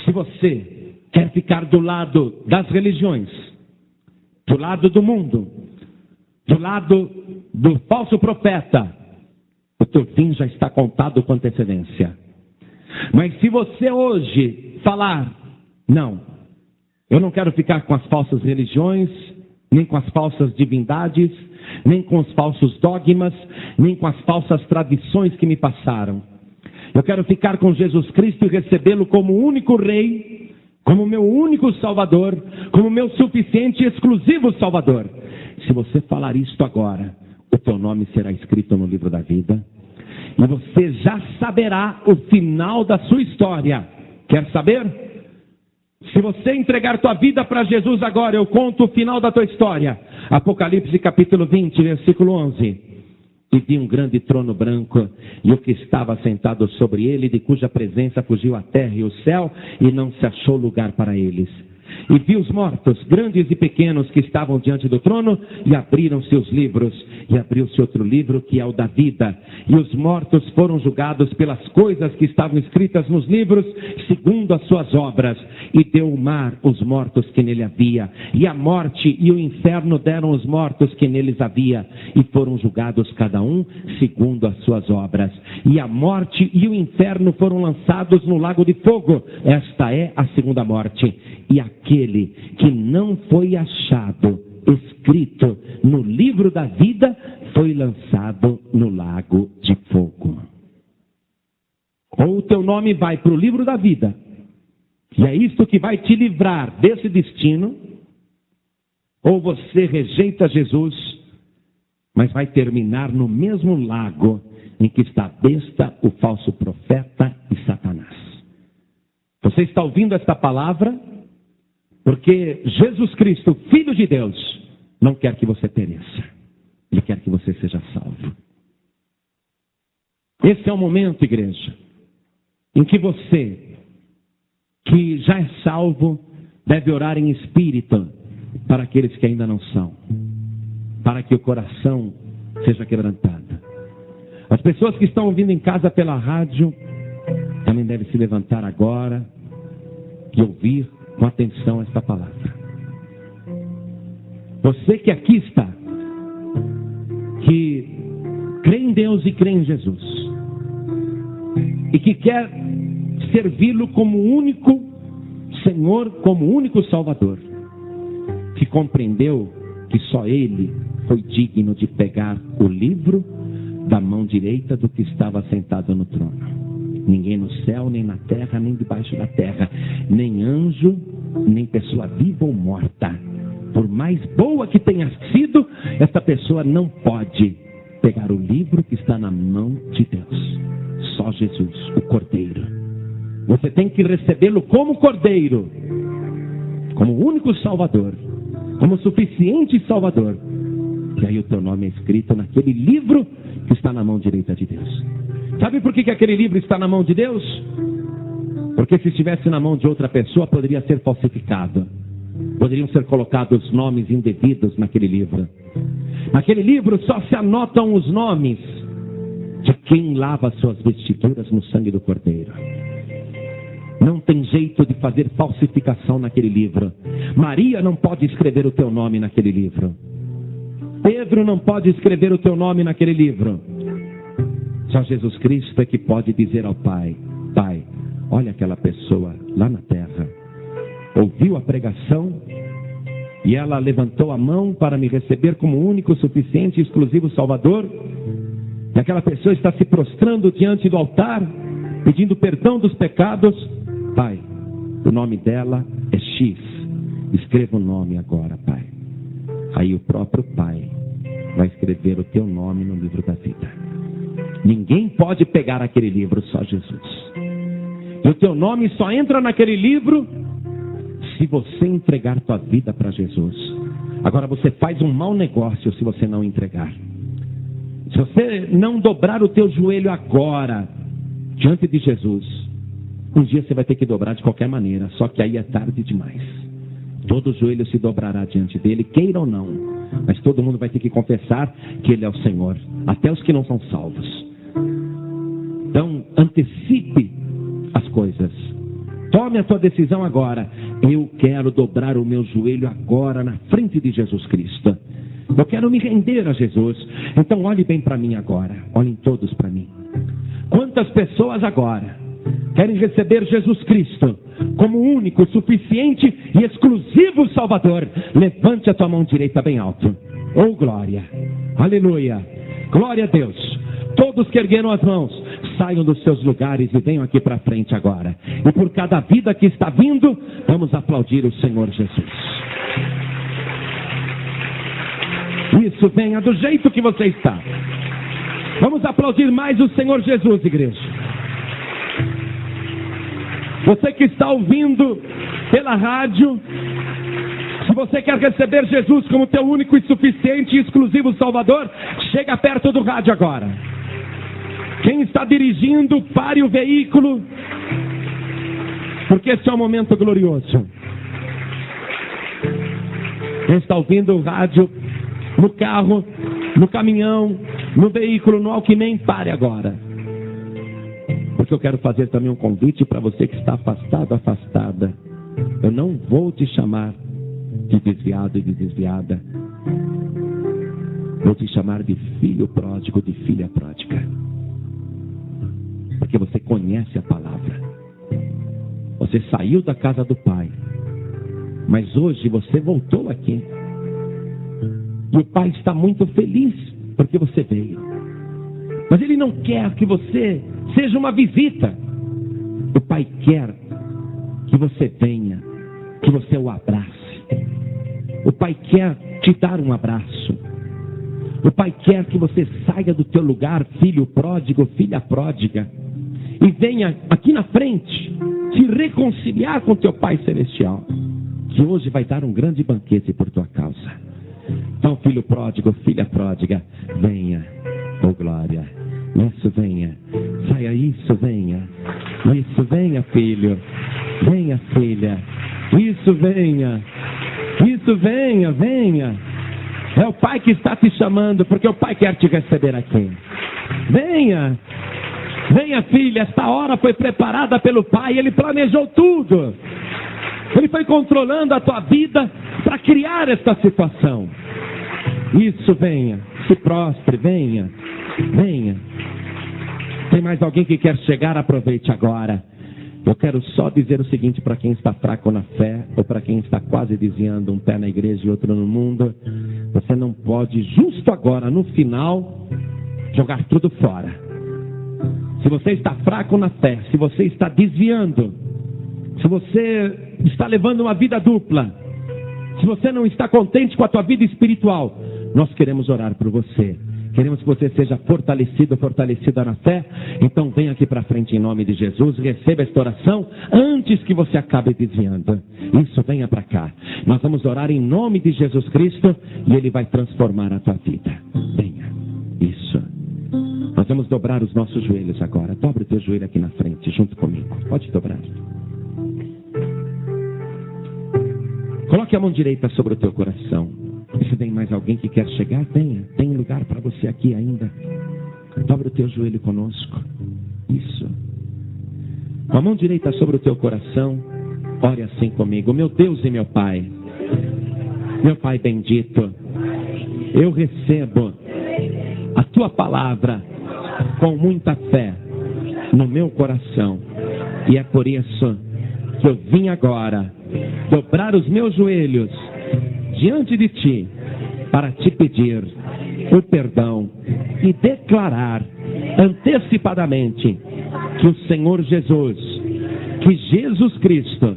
Se você quer ficar do lado das religiões, do lado do mundo, do lado do falso profeta, o teu fim já está contado com antecedência. Mas se você hoje falar: não, eu não quero ficar com as falsas religiões, nem com as falsas divindades, nem com os falsos dogmas, nem com as falsas tradições que me passaram. Eu quero ficar com Jesus Cristo e recebê-lo como único Rei, como meu único Salvador, como meu suficiente e exclusivo Salvador. Se você falar isto agora, o teu nome será escrito no livro da vida, e você já saberá o final da sua história. Quer saber? Se você entregar tua vida para Jesus agora, eu conto o final da tua história. Apocalipse capítulo 20, versículo 11. E vi um grande trono branco, e o que estava sentado sobre ele, de cuja presença fugiu a terra e o céu, e não se achou lugar para eles. E vi os mortos, grandes e pequenos, que estavam diante do trono, e abriram seus livros. E abriu-se outro livro, que é o da vida. E os mortos foram julgados pelas coisas que estavam escritas nos livros, segundo as suas obras. E deu o mar os mortos que nele havia. E a morte e o inferno deram os mortos que neles havia. E foram julgados cada um segundo as suas obras. E a morte e o inferno foram lançados no lago de fogo. Esta é a segunda morte. E aquele que não foi achado escrito no livro da vida foi lançado no lago de fogo. Ou o teu nome vai para o livro da vida, e é isto que vai te livrar desse destino, ou você rejeita Jesus, mas vai terminar no mesmo lago em que está a besta, o falso profeta e Satanás. Você está ouvindo esta palavra porque Jesus Cristo, Filho de Deus, não quer que você pereça. Ele quer que você seja salvo. Esse é o momento, igreja, em que você, que já é salvo, deve orar em espírito para aqueles que ainda não são, para que o coração seja quebrantado. As pessoas que estão ouvindo em casa pela rádio também devem se levantar agora e ouvir com atenção esta palavra. Você que aqui está, que crê em Deus e crê em Jesus, e que quer servi-lo como único Senhor, como único Salvador, que compreendeu que só Ele foi digno de pegar o livro da mão direita do que estava sentado no trono. Ninguém no céu, nem na terra, nem debaixo da terra, nem anjo, nem pessoa viva ou morta, por mais boa que tenha sido, esta pessoa não pode pegar o livro que está na mão de Deus. Só Jesus, o Cordeiro. Você tem que recebê-lo como Cordeiro, como único Salvador, como suficiente Salvador. E aí o teu nome é escrito naquele livro que está na mão direita de Deus. Sabe por que aquele livro está na mão de Deus? Porque se estivesse na mão de outra pessoa, poderia ser falsificado. Poderiam ser colocados nomes indevidos naquele livro. Naquele livro só se anotam os nomes de quem lava suas vestiduras no sangue do Cordeiro. Não tem jeito de fazer falsificação naquele livro. Maria não pode escrever o teu nome naquele livro. Pedro não pode escrever o teu nome naquele livro. Só Jesus Cristo é que pode dizer ao Pai: Pai, olha aquela pessoa lá na terra. Ouviu a pregação e ela levantou a mão para me receber como único, suficiente e exclusivo Salvador. E aquela pessoa está se prostrando diante do altar, pedindo perdão dos pecados. Pai, o nome dela é X. Escreva o nome agora, Pai. Aí o próprio Pai vai escrever o teu nome no livro da vida. Ninguém pode pegar aquele livro, só Jesus. E o teu nome só entra naquele livro se você entregar tua vida para Jesus. Agora você faz um mau negócio se você não entregar. Se você não dobrar o teu joelho agora diante de Jesus, um dia você vai ter que dobrar de qualquer maneira, só que aí é tarde demais. Todo joelho se dobrará diante dele, queira ou não, mas todo mundo vai ter que confessar que ele é o Senhor, até os que não são salvos. Então antecipe as coisas. Tome a tua decisão agora. Eu quero dobrar o meu joelho agora na frente de Jesus Cristo. Eu quero me render a Jesus. Então olhe bem para mim agora. Olhem todos para mim. Quantas pessoas agora querem receber Jesus Cristo como único, suficiente e exclusivo Salvador? Levante a tua mão direita bem alto. Oh glória. Aleluia. Glória a Deus. Todos que ergueram as mãos, saiam dos seus lugares e venham aqui para frente agora. E por cada vida que está vindo, vamos aplaudir o Senhor Jesus. Isso, venha do jeito que você está. Vamos aplaudir mais o Senhor Jesus, igreja. Você que está ouvindo pela rádio, se você quer receber Jesus como teu único e suficiente e exclusivo Salvador, chega perto do rádio agora. Quem está dirigindo, pare o veículo, porque esse é um momento glorioso. Quem está ouvindo o rádio, no carro, no caminhão, no veículo, no Walkman, pare agora. Porque eu quero fazer também um convite para você que está afastado, afastada. Eu não vou te chamar de desviado e de desviada. Vou te chamar de filho pródigo, de filha pródiga. Porque você conhece a palavra. Você saiu da casa do Pai, mas hoje você voltou aqui. E o Pai está muito feliz porque você veio. Mas Ele não quer que você seja uma visita. O Pai quer que você venha, que você o abrace. O Pai quer te dar um abraço. O Pai quer que você saia do teu lugar, filho pródigo, filha pródiga, e venha aqui na frente se reconciliar com teu Pai Celestial, que hoje vai dar um grande banquete por tua causa. Então, filho pródigo, filha pródiga, venha, oh glória, isso, venha, saia, isso, venha, filho, venha, filha, isso, venha, venha. É o Pai que está te chamando, porque o Pai quer te receber aqui. Venha, filha, esta hora foi preparada pelo Pai, Ele planejou tudo. Ele foi controlando a tua vida para criar esta situação. Isso, venha, se prostre, venha. Tem mais alguém que quer chegar? Aproveite agora. Eu quero só dizer o seguinte para quem está fraco na fé, ou para quem está quase desviando, um pé na igreja e outro no mundo. Você não pode, justo agora, no final, jogar tudo fora. Se você está fraco na fé, se você está desviando, se você está levando uma vida dupla, se você não está contente com a tua vida espiritual, nós queremos orar por você. Queremos que você seja fortalecido, fortalecida na fé. Então venha aqui para frente em nome de Jesus. Receba esta oração antes que você acabe desviando. Isso, venha para cá. Nós vamos orar em nome de Jesus Cristo e Ele vai transformar a tua vida. Venha. Isso. Nós vamos dobrar os nossos joelhos agora. Dobre o teu joelho aqui na frente, junto comigo. Pode dobrar. Coloque a mão direita sobre o teu coração. E se tem mais alguém que quer chegar, venha. Tem lugar para você aqui ainda. Dobre o teu joelho conosco. Isso. Com a mão direita sobre o teu coração, ore assim comigo. Meu Deus e meu Pai bendito, eu recebo a tua palavra com muita fé no meu coração. E é por isso que eu vim agora dobrar os meus joelhos diante de ti para te pedir o perdão e declarar antecipadamente que o Senhor Jesus, que Jesus Cristo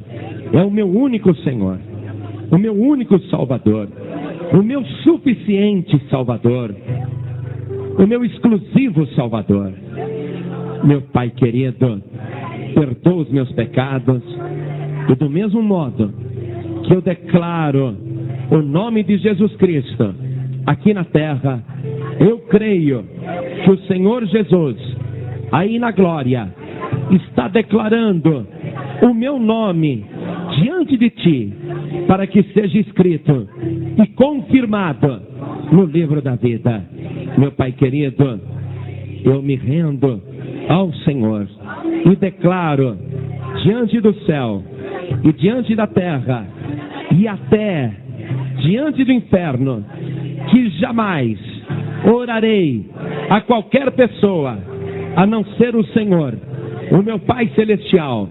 é o meu único Senhor, o meu único Salvador, o meu suficiente Salvador, o meu exclusivo Salvador. Meu Pai querido, perdoa os meus pecados, e do mesmo modo que eu declaro o nome de Jesus Cristo aqui na terra, eu creio que o Senhor Jesus, aí na glória, está declarando o meu nome diante de ti, para que seja escrito e confirmado no livro da vida. Meu Pai querido, eu me rendo ao Senhor e declaro diante do céu e diante da terra e até diante do inferno que jamais orarei a qualquer pessoa a não ser o Senhor, o meu Pai celestial,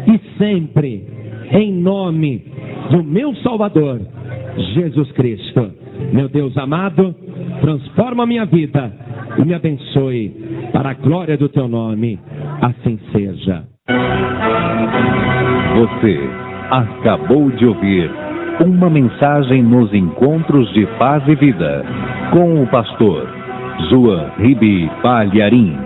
e sempre em nome do meu Salvador, Jesus Cristo. Meu Deus amado, transforma a minha vida e me abençoe para a glória do teu nome. Assim seja. Você acabou de ouvir uma mensagem nos Encontros de Paz e Vida com o pastor João Ribe Palharim.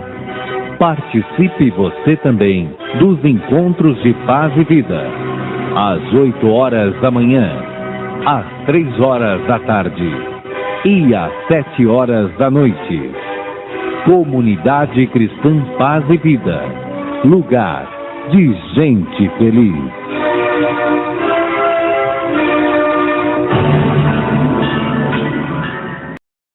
Participe você também dos Encontros de Paz e Vida, às 8 horas da manhã, às 3 horas da tarde e às 7 horas da noite. Comunidade Cristã Paz e Vida, lugar de gente feliz.